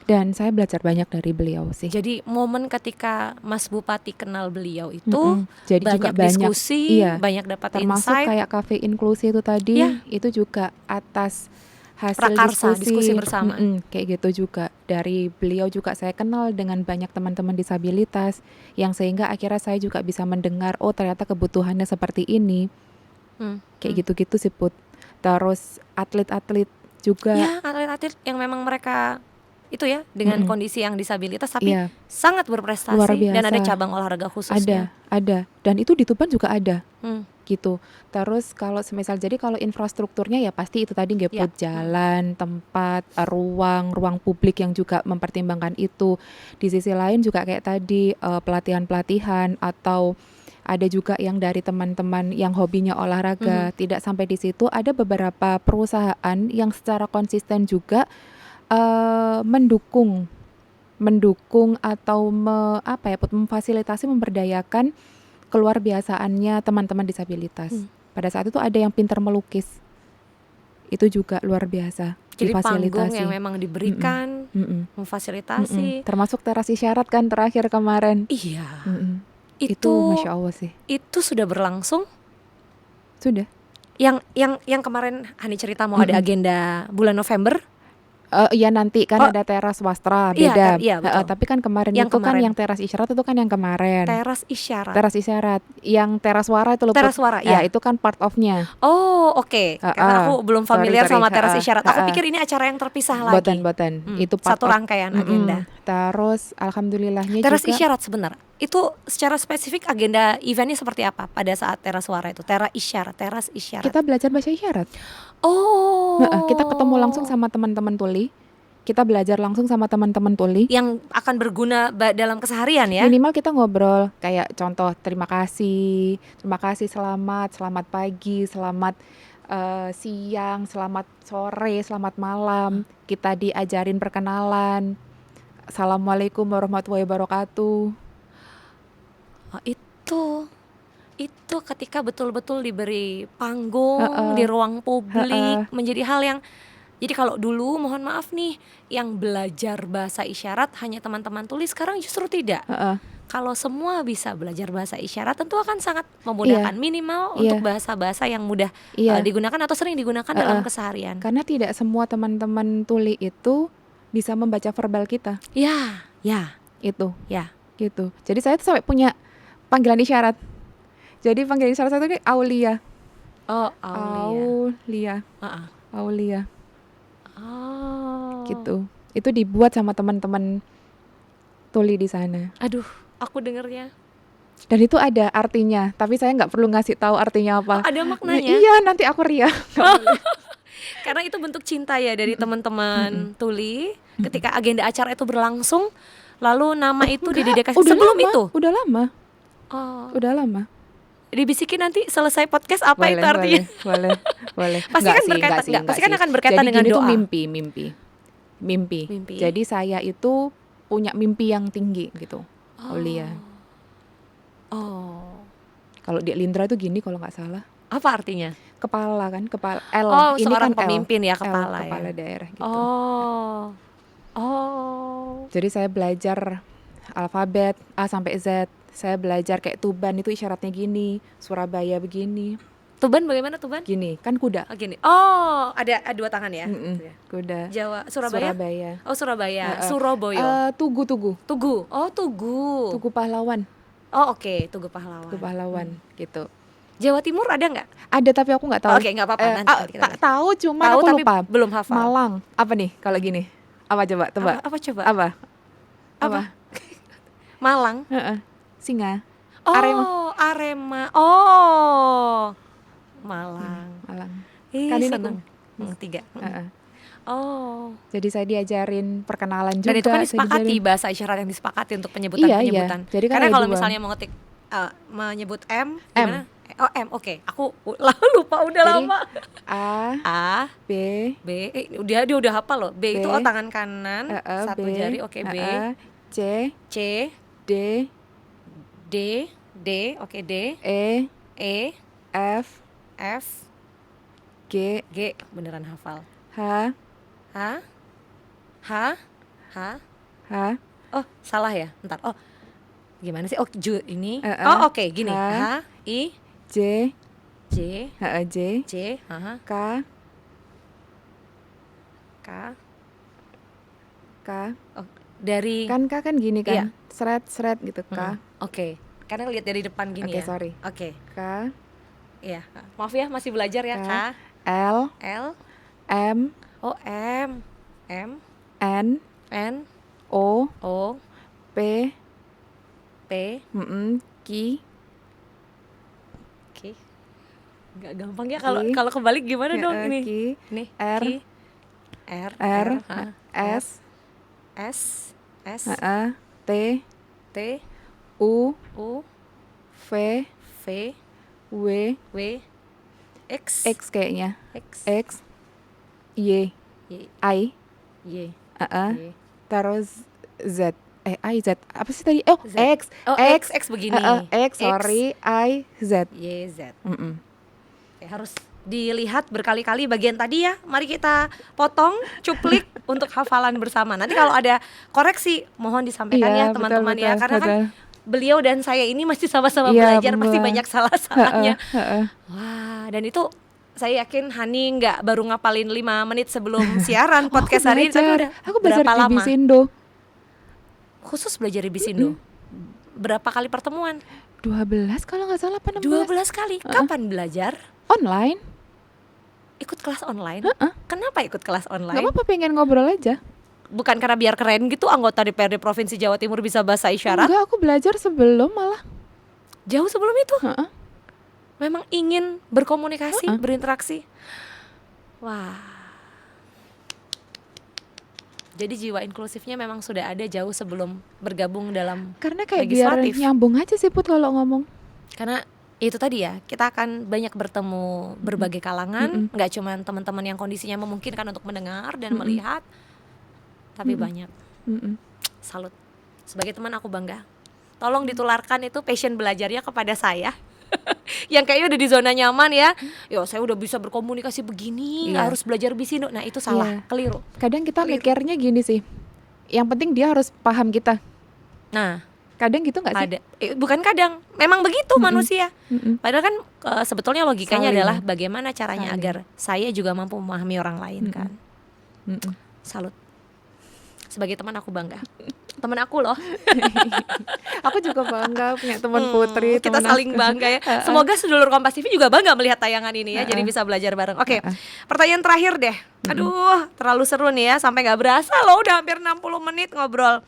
Speaker 1: Dan saya belajar banyak dari beliau sih.
Speaker 2: Jadi momen ketika Mas Bupati kenal beliau itu
Speaker 1: Jadi
Speaker 2: banyak
Speaker 1: juga banyak
Speaker 2: diskusi,
Speaker 1: iya,
Speaker 2: banyak dapat
Speaker 1: termasuk
Speaker 2: insight,
Speaker 1: kayak kafe inklusi itu tadi,
Speaker 2: Ya.
Speaker 1: itu juga atas hasil
Speaker 2: prakarsa, diskusi bersama.
Speaker 1: Kayak gitu juga. Dari beliau juga saya kenal dengan banyak teman-teman disabilitas, yang sehingga akhirnya saya juga bisa mendengar, oh ternyata kebutuhannya seperti ini. Kayak gitu-gitu sih Put. Terus atlet-atlet juga.
Speaker 2: Ya, atlet-atlet yang memang mereka itu ya dengan kondisi yang disabilitas tapi
Speaker 1: Iya,
Speaker 2: sangat berprestasi
Speaker 1: luar biasa.
Speaker 2: dan ada cabang olahraga khususnya.
Speaker 1: Ada. Dan itu di Tuban juga ada. Gitu. Terus kalau semisal jadi kalau infrastrukturnya ya pasti itu tadi ngeput jalan, tempat, ruang publik yang juga mempertimbangkan itu. Di sisi lain juga kayak tadi pelatihan-pelatihan atau ada juga yang dari teman-teman yang hobinya olahraga. Tidak sampai di situ, ada beberapa perusahaan yang secara konsisten juga mendukung atau memfasilitasi, memberdayakan keluar biasaannya teman-teman disabilitas. Pada saat itu ada yang pintar melukis, itu juga luar biasa.
Speaker 2: Jadi
Speaker 1: difasilitasi.
Speaker 2: panggung yang memang diberikan, memfasilitasi.
Speaker 1: Termasuk teras isyarat kan terakhir kemarin.
Speaker 2: Iya.
Speaker 1: Itu Masya Allah sih.
Speaker 2: Itu sudah berlangsung?
Speaker 1: Sudah.
Speaker 2: Yang kemarin Hani cerita mau ada agenda bulan November.
Speaker 1: Iya nanti kan ada teras wastra beda.
Speaker 2: Iya, betul.
Speaker 1: Tapi kan kemarin
Speaker 2: Yang
Speaker 1: itu
Speaker 2: kemarin.
Speaker 1: kan yang teras isyarat itu kan yang kemarin.
Speaker 2: Teras isyarat.
Speaker 1: Teras isyarat. Yang teras suara itu
Speaker 2: Teras suara, ya.
Speaker 1: Itu kan part of-nya.
Speaker 2: Oh, oke. Karena aku belum familiar sama teras isyarat. Aku pikir ini acara yang terpisah lagi.
Speaker 1: Boten. Itu part
Speaker 2: satu rangkaian agenda.
Speaker 1: Terus alhamdulillahnya
Speaker 2: teras
Speaker 1: juga
Speaker 2: isyarat sebenarnya. Itu secara spesifik agenda eventnya seperti apa pada saat teras suara itu? Teras isyarat.
Speaker 1: kita belajar bahasa isyarat.
Speaker 2: Oh.
Speaker 1: Kita ketemu langsung sama teman-teman tuli. Kita belajar langsung sama teman-teman tuli
Speaker 2: yang akan berguna dalam keseharian ya.
Speaker 1: Minimal kita ngobrol kayak contoh terima kasih, selamat pagi, selamat siang, selamat sore, selamat malam. Kita diajarin perkenalan. Assalamualaikum warahmatullahi wabarakatuh.
Speaker 2: Itu ketika betul-betul diberi panggung di ruang publik menjadi hal yang. Jadi kalau dulu mohon maaf nih yang belajar bahasa isyarat hanya teman-teman tuli, sekarang justru tidak. Kalau semua bisa belajar bahasa isyarat tentu akan sangat memudahkan, minimal untuk bahasa-bahasa yang mudah digunakan atau sering digunakan dalam keseharian.
Speaker 1: Karena tidak semua teman-teman tuli itu bisa membaca verbal kita.
Speaker 2: Ya.
Speaker 1: Itu.
Speaker 2: Ya.
Speaker 1: Gitu. Jadi saya tuh sampai punya panggilan isyarat. Jadi panggilan isyarat saya itu Aulia.
Speaker 2: Oh,
Speaker 1: Aulia. Aulia.
Speaker 2: Oh.
Speaker 1: Gitu. Itu dibuat sama teman-teman tuli di sana.
Speaker 2: Aduh, aku dengernya
Speaker 1: Dan itu ada artinya, tapi saya nggak perlu ngasih tahu artinya apa.
Speaker 2: Ada maknanya.
Speaker 1: Iya, nanti aku ria.
Speaker 2: Karena itu bentuk cinta ya dari teman-teman Tuli. Ketika agenda acara itu berlangsung, lalu nama itu didedikasikan sebelum
Speaker 1: lama,
Speaker 2: itu.
Speaker 1: Udah lama.
Speaker 2: Oh,
Speaker 1: Udah lama.
Speaker 2: dibisikin nanti selesai podcast apa itu artinya?
Speaker 1: Boleh.
Speaker 2: Pasti
Speaker 1: Enggak
Speaker 2: kan
Speaker 1: sih,
Speaker 2: berkaitan,
Speaker 1: enggak sih,
Speaker 2: enggak, pasti kan
Speaker 1: enggak
Speaker 2: akan
Speaker 1: sih.
Speaker 2: berkaitan
Speaker 1: Jadi
Speaker 2: dengan
Speaker 1: gini tuh
Speaker 2: doa.
Speaker 1: mimpi. Jadi saya itu punya mimpi yang tinggi gitu. Aulia.
Speaker 2: Oh,
Speaker 1: Kalau di Lindra itu gini kalau nggak salah.
Speaker 2: apa artinya?
Speaker 1: Kepala kan, kepala L.
Speaker 2: Oh,
Speaker 1: Ini
Speaker 2: seorang
Speaker 1: kan L.
Speaker 2: pemimpin ya,
Speaker 1: L,
Speaker 2: kepala ya.
Speaker 1: kepala daerah gitu.
Speaker 2: Oh.
Speaker 1: Jadi saya belajar alfabet A sampai Z. Saya belajar kayak Tuban itu isyaratnya gini, Surabaya begini,
Speaker 2: Tuban bagaimana Tuban?
Speaker 1: gini. Kan kuda.
Speaker 2: Oh, gini. Oh, ada dua tangan ya.
Speaker 1: Mm-mm, kuda.
Speaker 2: Jawa, Surabaya?
Speaker 1: Surabaya.
Speaker 2: Oh, Surabaya. Surabaya.
Speaker 1: Tugu.
Speaker 2: Tugu. Oh, Tugu.
Speaker 1: Tugu pahlawan.
Speaker 2: Oh, oke, Tugu Pahlawan.
Speaker 1: Tugu pahlawan gitu.
Speaker 2: Jawa Timur ada nggak?
Speaker 1: Ada tapi aku nggak tahu.
Speaker 2: Oke, nggak apa-apa, nanti kita lihat.
Speaker 1: Tahu cuma
Speaker 2: Tahu
Speaker 1: aku
Speaker 2: tapi
Speaker 1: lupa.
Speaker 2: belum hafal.
Speaker 1: Malang. Apa nih kalau gini? Apa coba? Tebak.
Speaker 2: Apa coba?
Speaker 1: Apa?
Speaker 2: Malang.
Speaker 1: Singa.
Speaker 2: Oh,
Speaker 1: Arema.
Speaker 2: Arema. Oh, Malang.
Speaker 1: Malang.
Speaker 2: Ih,
Speaker 1: Kan ini
Speaker 2: seneng. Tiga. Oh.
Speaker 1: Jadi saya diajarin perkenalan juga.
Speaker 2: Dan itu kan
Speaker 1: saya
Speaker 2: disepakati
Speaker 1: diajarin-
Speaker 2: bahasa isyarat yang disepakati untuk penyebutan-penyebutan.
Speaker 1: Jadi kan
Speaker 2: Karena
Speaker 1: ada
Speaker 2: kalau
Speaker 1: dua.
Speaker 2: misalnya menyebut M, gimana? Oh, M, oke. Aku lupa udah
Speaker 1: Jadi,
Speaker 2: lama.
Speaker 1: A,
Speaker 2: A,
Speaker 1: B,
Speaker 2: B, dia udah hafal loh. B,
Speaker 1: B,
Speaker 2: itu tangan kanan, satu
Speaker 1: B,
Speaker 2: jari, oke. B,
Speaker 1: C,
Speaker 2: C,
Speaker 1: D,
Speaker 2: D, oke. D,
Speaker 1: E,
Speaker 2: E,
Speaker 1: F,
Speaker 2: F,
Speaker 1: G,
Speaker 2: G, beneran hafal.
Speaker 1: H,
Speaker 2: H, H, H.
Speaker 1: H,
Speaker 2: Oh, salah ya. Bentar. Oh, gimana sih? Oh, ini.
Speaker 1: E,
Speaker 2: Oh, oke, gini.
Speaker 1: H,
Speaker 2: H, I,
Speaker 1: J,
Speaker 2: J,
Speaker 1: J,
Speaker 2: J,
Speaker 1: K,
Speaker 2: K.
Speaker 1: K.
Speaker 2: Oh, dari
Speaker 1: Kan K kan gini kan,
Speaker 2: Iya.
Speaker 1: seret gitu K.
Speaker 2: Oke. Karena lihat dari depan gini
Speaker 1: Oke,
Speaker 2: ya.
Speaker 1: sorry.
Speaker 2: Oke.
Speaker 1: K,
Speaker 2: Iya. Maaf ya, masih belajar ya. K,
Speaker 1: L,
Speaker 2: L,
Speaker 1: M,
Speaker 2: O, M, M,
Speaker 1: N,
Speaker 2: N,
Speaker 1: O,
Speaker 2: O,
Speaker 1: P,
Speaker 2: P,
Speaker 1: Q,
Speaker 2: Q. Nggak gampang ya kalau
Speaker 1: Q.
Speaker 2: kalau kebalik gimana dong ini?
Speaker 1: Q,
Speaker 2: Nih,
Speaker 1: R,
Speaker 2: Q, R,
Speaker 1: R,
Speaker 2: H,
Speaker 1: S,
Speaker 2: S, S,
Speaker 1: T,
Speaker 2: T,
Speaker 1: U,
Speaker 2: U,
Speaker 1: V,
Speaker 2: V,
Speaker 1: W,
Speaker 2: W, X,
Speaker 1: X kayaknya,
Speaker 2: X,
Speaker 1: X, Y,
Speaker 2: Y,
Speaker 1: I,
Speaker 2: Y, Y.
Speaker 1: terus Z, I, Z, apa sih tadi? Oh,
Speaker 2: Z.
Speaker 1: X,
Speaker 2: Oh, X begini.
Speaker 1: X, sorry, I, Z.
Speaker 2: Y, Z.
Speaker 1: Mm-mm.
Speaker 2: Oke, harus dilihat berkali-kali bagian tadi ya. Mari kita potong, cuplik untuk hafalan bersama. Nanti kalau ada koreksi mohon disampaikan
Speaker 1: Iya,
Speaker 2: ya teman-teman
Speaker 1: betul,
Speaker 2: ya.
Speaker 1: betul,
Speaker 2: Karena kan
Speaker 1: betul.
Speaker 2: beliau dan saya ini masih sama-sama
Speaker 1: Iya,
Speaker 2: belajar, pasti
Speaker 1: bener.
Speaker 2: banyak salah-salahnya.
Speaker 1: Heeh.
Speaker 2: Wah, dan itu saya yakin Hani nggak baru ngapalin 5 menit sebelum siaran podcast hari ini, tapi udah
Speaker 1: Aku belajar
Speaker 2: berapa
Speaker 1: di
Speaker 2: lama?
Speaker 1: Bisindo.
Speaker 2: Khusus belajar di Bisindo. Berapa kali pertemuan?
Speaker 1: 12 kalau nggak salah apa
Speaker 2: 12
Speaker 1: 16.
Speaker 2: kali. Kapan belajar?
Speaker 1: Online.
Speaker 2: Ikut kelas online? Kenapa ikut kelas
Speaker 1: Nggak
Speaker 2: online?
Speaker 1: apa-apa, pengen ngobrol aja.
Speaker 2: Bukan karena biar keren gitu anggota DPRD Provinsi Jawa Timur bisa bahasa isyarat?
Speaker 1: Enggak, aku belajar sebelum malah.
Speaker 2: Jauh sebelum itu?
Speaker 1: Heeh.
Speaker 2: Memang ingin berkomunikasi, berinteraksi. Wah. Jadi jiwa inklusifnya memang sudah ada jauh sebelum bergabung dalam
Speaker 1: Karena kayak biar
Speaker 2: legislatif.
Speaker 1: nyambung aja sih Put kalau ngomong.
Speaker 2: Karena itu tadi ya, kita akan banyak bertemu berbagai kalangan, nggak cuma teman-teman yang kondisinya memungkinkan untuk mendengar dan melihat, tapi banyak. Salut. Sebagai teman aku bangga. Tolong ditularkan itu passion belajarnya kepada saya. Yang kayaknya udah di zona nyaman ya. Yo, saya udah bisa berkomunikasi begini, nggak
Speaker 1: Iya.
Speaker 2: harus belajar Bisindo. Nah, itu salah,
Speaker 1: Iya.
Speaker 2: keliru.
Speaker 1: Kadang kita mikirnya gini sih. Yang penting dia harus paham kita.
Speaker 2: Nah,
Speaker 1: Kadang gitu nggak sih?
Speaker 2: ada bukan kadang, memang begitu manusia. Padahal kan sebetulnya logikanya
Speaker 1: Saling.
Speaker 2: adalah bagaimana caranya
Speaker 1: Saling.
Speaker 2: agar saya juga mampu memahami orang lain kan. Salut. Sebagai teman aku bangga. Teman aku loh.
Speaker 1: Aku juga bangga punya teman Putri.
Speaker 2: Kita
Speaker 1: teman
Speaker 2: saling
Speaker 1: aku.
Speaker 2: bangga ya. Semoga sedulur Kompas TV juga bangga melihat tayangan ini ya. Jadi bisa belajar bareng. Oke, pertanyaan terakhir deh. Aduh, terlalu seru nih ya. Sampai gak berasa loh udah hampir 60 menit ngobrol.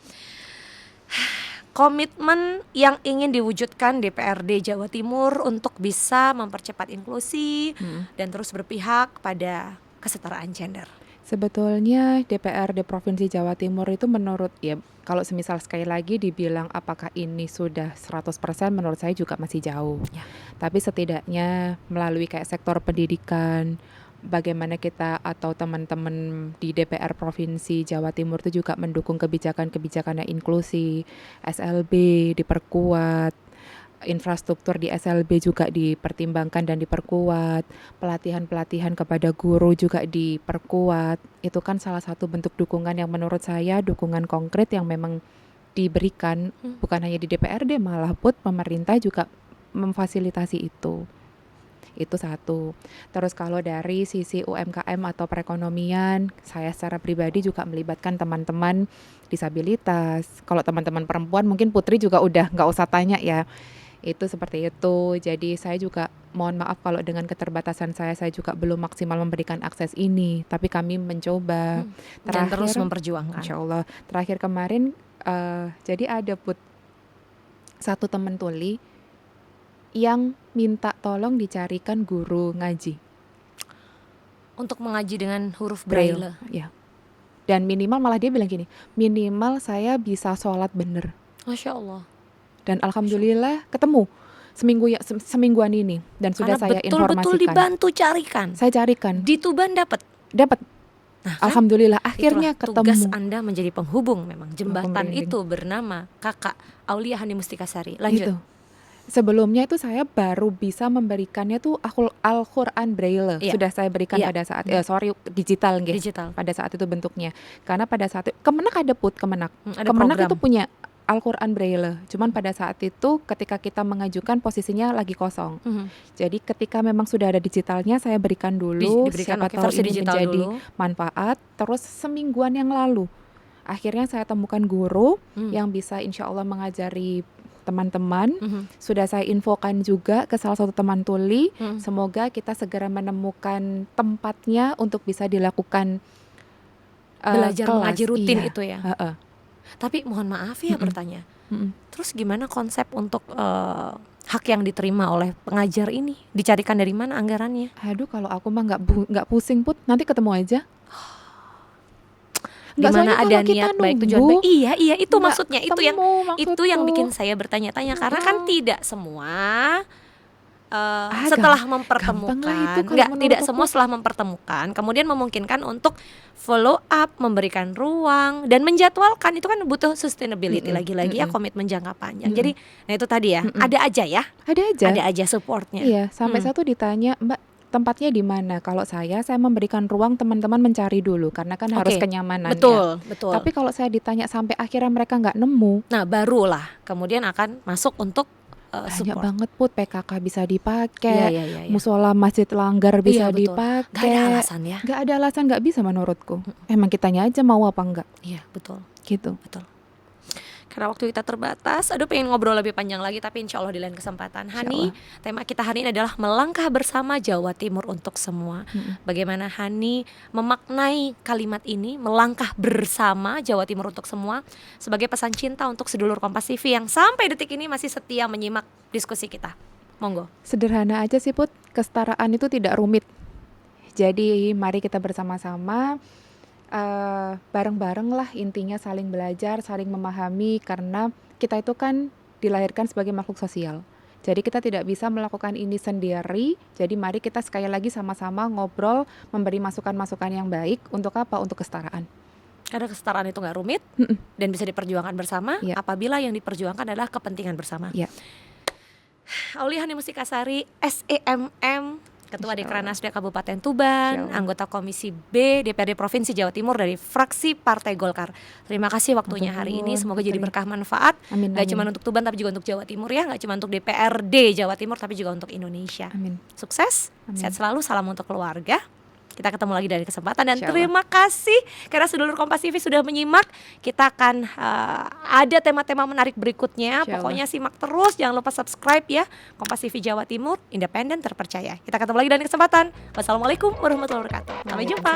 Speaker 2: komitmen yang ingin diwujudkan DPRD Jawa Timur untuk bisa mempercepat inklusi dan terus berpihak pada kesetaraan gender.
Speaker 1: Sebetulnya DPRD Provinsi Jawa Timur itu menurut ya kalau semisal sekali lagi dibilang apakah ini sudah 100% menurut saya juga masih jauh.
Speaker 2: Ya.
Speaker 1: Tapi setidaknya melalui kayak sektor pendidikan, bagaimana kita atau teman-teman di DPR Provinsi Jawa Timur itu juga mendukung kebijakan-kebijakan yang inklusi, SLB diperkuat, infrastruktur di SLB juga dipertimbangkan dan diperkuat, pelatihan-pelatihan kepada guru juga diperkuat. Itu kan salah satu bentuk dukungan yang menurut saya dukungan konkret yang memang diberikan bukan hanya di DPRD, malah pun pemerintah juga memfasilitasi itu. Itu satu. Terus kalau dari sisi UMKM atau perekonomian, saya secara pribadi juga melibatkan teman-teman disabilitas. Kalau teman-teman perempuan mungkin Putri juga udah nggak usah tanya ya. Itu seperti itu. Jadi saya juga mohon maaf kalau dengan keterbatasan saya juga belum maksimal memberikan akses ini. Tapi kami mencoba.
Speaker 2: Dan terus memperjuangkan.
Speaker 1: Insya Allah. Terakhir kemarin jadi ada satu teman tuli yang minta tolong dicarikan guru ngaji.
Speaker 2: Untuk mengaji dengan huruf Braille.
Speaker 1: Ya. Dan minimal malah dia bilang gini, minimal saya bisa sholat bener.
Speaker 2: Masya Allah.
Speaker 1: Dan alhamdulillah ketemu semingguan ini dan sudah
Speaker 2: Karena
Speaker 1: saya informasikan.
Speaker 2: betul-betul dibantu carikan.
Speaker 1: Saya carikan.
Speaker 2: Di Tuban dapat. Nah,
Speaker 1: alhamdulillah akhirnya ketemu.
Speaker 2: Tugas Anda menjadi penghubung memang. Jembatan
Speaker 1: Pembimbing.
Speaker 2: itu bernama Kakak Aulia Hani Mustikasari. Lanjut.
Speaker 1: Gitu. Sebelumnya itu saya baru bisa memberikannya tuh Al-Quran Braille.
Speaker 2: Iya.
Speaker 1: Sudah saya berikan pada saat digital nggih.
Speaker 2: Digital.
Speaker 1: Pada saat itu bentuknya. Karena pada saat itu Kemenak ada Kemenak.
Speaker 2: Ada
Speaker 1: Kemenak
Speaker 2: program.
Speaker 1: itu punya Al-Quran Braille. Cuman pada saat itu ketika kita mengajukan posisinya lagi kosong. Jadi ketika memang sudah ada digitalnya saya berikan dulu.
Speaker 2: Diberikan,
Speaker 1: siapa tahu
Speaker 2: versi
Speaker 1: ini
Speaker 2: digital
Speaker 1: menjadi
Speaker 2: dulu.
Speaker 1: manfaat. Terus semingguan yang lalu akhirnya saya temukan guru yang bisa insya Allah mengajari teman-teman. Sudah saya infokan juga ke salah satu teman tuli. Semoga kita segera menemukan tempatnya untuk bisa dilakukan
Speaker 2: belajar
Speaker 1: kelas.
Speaker 2: mengaji rutin
Speaker 1: Iya.
Speaker 2: itu ya. Tapi mohon maaf ya bertanya. Terus gimana konsep untuk hak yang diterima oleh pengajar ini? Dicarikan dari mana anggarannya?
Speaker 1: Aduh, kalau aku mah nggak pusing Put, nanti ketemu aja.
Speaker 2: Di mana ada
Speaker 1: soalnya
Speaker 2: niat
Speaker 1: kalau
Speaker 2: baik
Speaker 1: kita
Speaker 2: tujuan
Speaker 1: nunggu,
Speaker 2: baik. Iya, itu
Speaker 1: nggak
Speaker 2: maksudnya. Itu yang
Speaker 1: maksudku.
Speaker 2: bikin saya bertanya-tanya karena kan tidak semua
Speaker 1: gampang
Speaker 2: setelah
Speaker 1: lah
Speaker 2: mempertemukan,
Speaker 1: itu kalau
Speaker 2: nggak,
Speaker 1: menurut
Speaker 2: tidak
Speaker 1: aku.
Speaker 2: semua setelah mempertemukan, kemudian memungkinkan untuk follow up, memberikan ruang dan menjadwalkan. Itu kan butuh sustainability lagi-lagi ya, komitmen jangka panjang. Jadi, nah itu tadi ya, ada aja ya, ada aja supportnya.
Speaker 1: Iya, sampai satu ditanya, Mbak tempatnya di mana? Kalau saya memberikan ruang teman-teman mencari dulu karena kan harus kenyamanan.
Speaker 2: Betul.
Speaker 1: Tapi kalau saya ditanya sampai akhirnya mereka nggak nemu,
Speaker 2: nah barulah kemudian akan masuk untuk
Speaker 1: banyak
Speaker 2: support.
Speaker 1: banget Put, PKK bisa dipakai,
Speaker 2: Iya.
Speaker 1: musola masjid Langgar bisa
Speaker 2: Betul.
Speaker 1: dipakai.
Speaker 2: Gak ada alasan ya.
Speaker 1: Nggak ada alasan nggak bisa menurutku. Emang kitanya aja mau apa enggak
Speaker 2: Iya betul.
Speaker 1: gitu.
Speaker 2: Karena waktu kita terbatas, aduh pengen ngobrol lebih panjang lagi, tapi insya Allah di lain kesempatan. Hani, tema kita hari ini adalah melangkah bersama Jawa Timur untuk semua. Bagaimana Hani memaknai kalimat ini, melangkah bersama Jawa Timur untuk semua, sebagai pesan cinta untuk sedulur Kompas TV yang sampai detik ini masih setia menyimak diskusi kita. Monggo.
Speaker 1: Sederhana aja sih Put, kesetaraan itu tidak rumit. Jadi mari kita bersama-sama bareng-bareng lah, intinya saling belajar, saling memahami, karena kita itu kan dilahirkan sebagai makhluk sosial. Jadi kita tidak bisa melakukan ini sendiri. Jadi mari kita sekali lagi sama-sama ngobrol, memberi masukan-masukan yang baik. Untuk apa? Untuk kesetaraan.
Speaker 2: Karena kesetaraan itu nggak rumit dan bisa diperjuangkan bersama apabila yang diperjuangkan adalah kepentingan bersama. Aulia Hani Mustikasari, SEMM, Ketua Dekranasda Kabupaten Tuban, anggota Komisi B DPRD Provinsi Jawa Timur dari fraksi Partai Golkar. Terima kasih waktunya hari ini, semoga jadi berkah manfaat. Gak cuma untuk Tuban tapi juga untuk Jawa Timur ya, gak cuma untuk DPRD Jawa Timur tapi juga untuk Indonesia. Sukses, sehat selalu, salam untuk keluarga. Kita ketemu lagi dari kesempatan dan terima kasih karena sedulur Kompas TV sudah menyimak. Kita akan ada tema-tema menarik berikutnya. Pokoknya simak terus, jangan lupa subscribe ya. Kompas TV Jawa Timur, independen terpercaya. Kita ketemu lagi dari kesempatan. Wassalamualaikum warahmatullahi wabarakatuh. Sampai jumpa.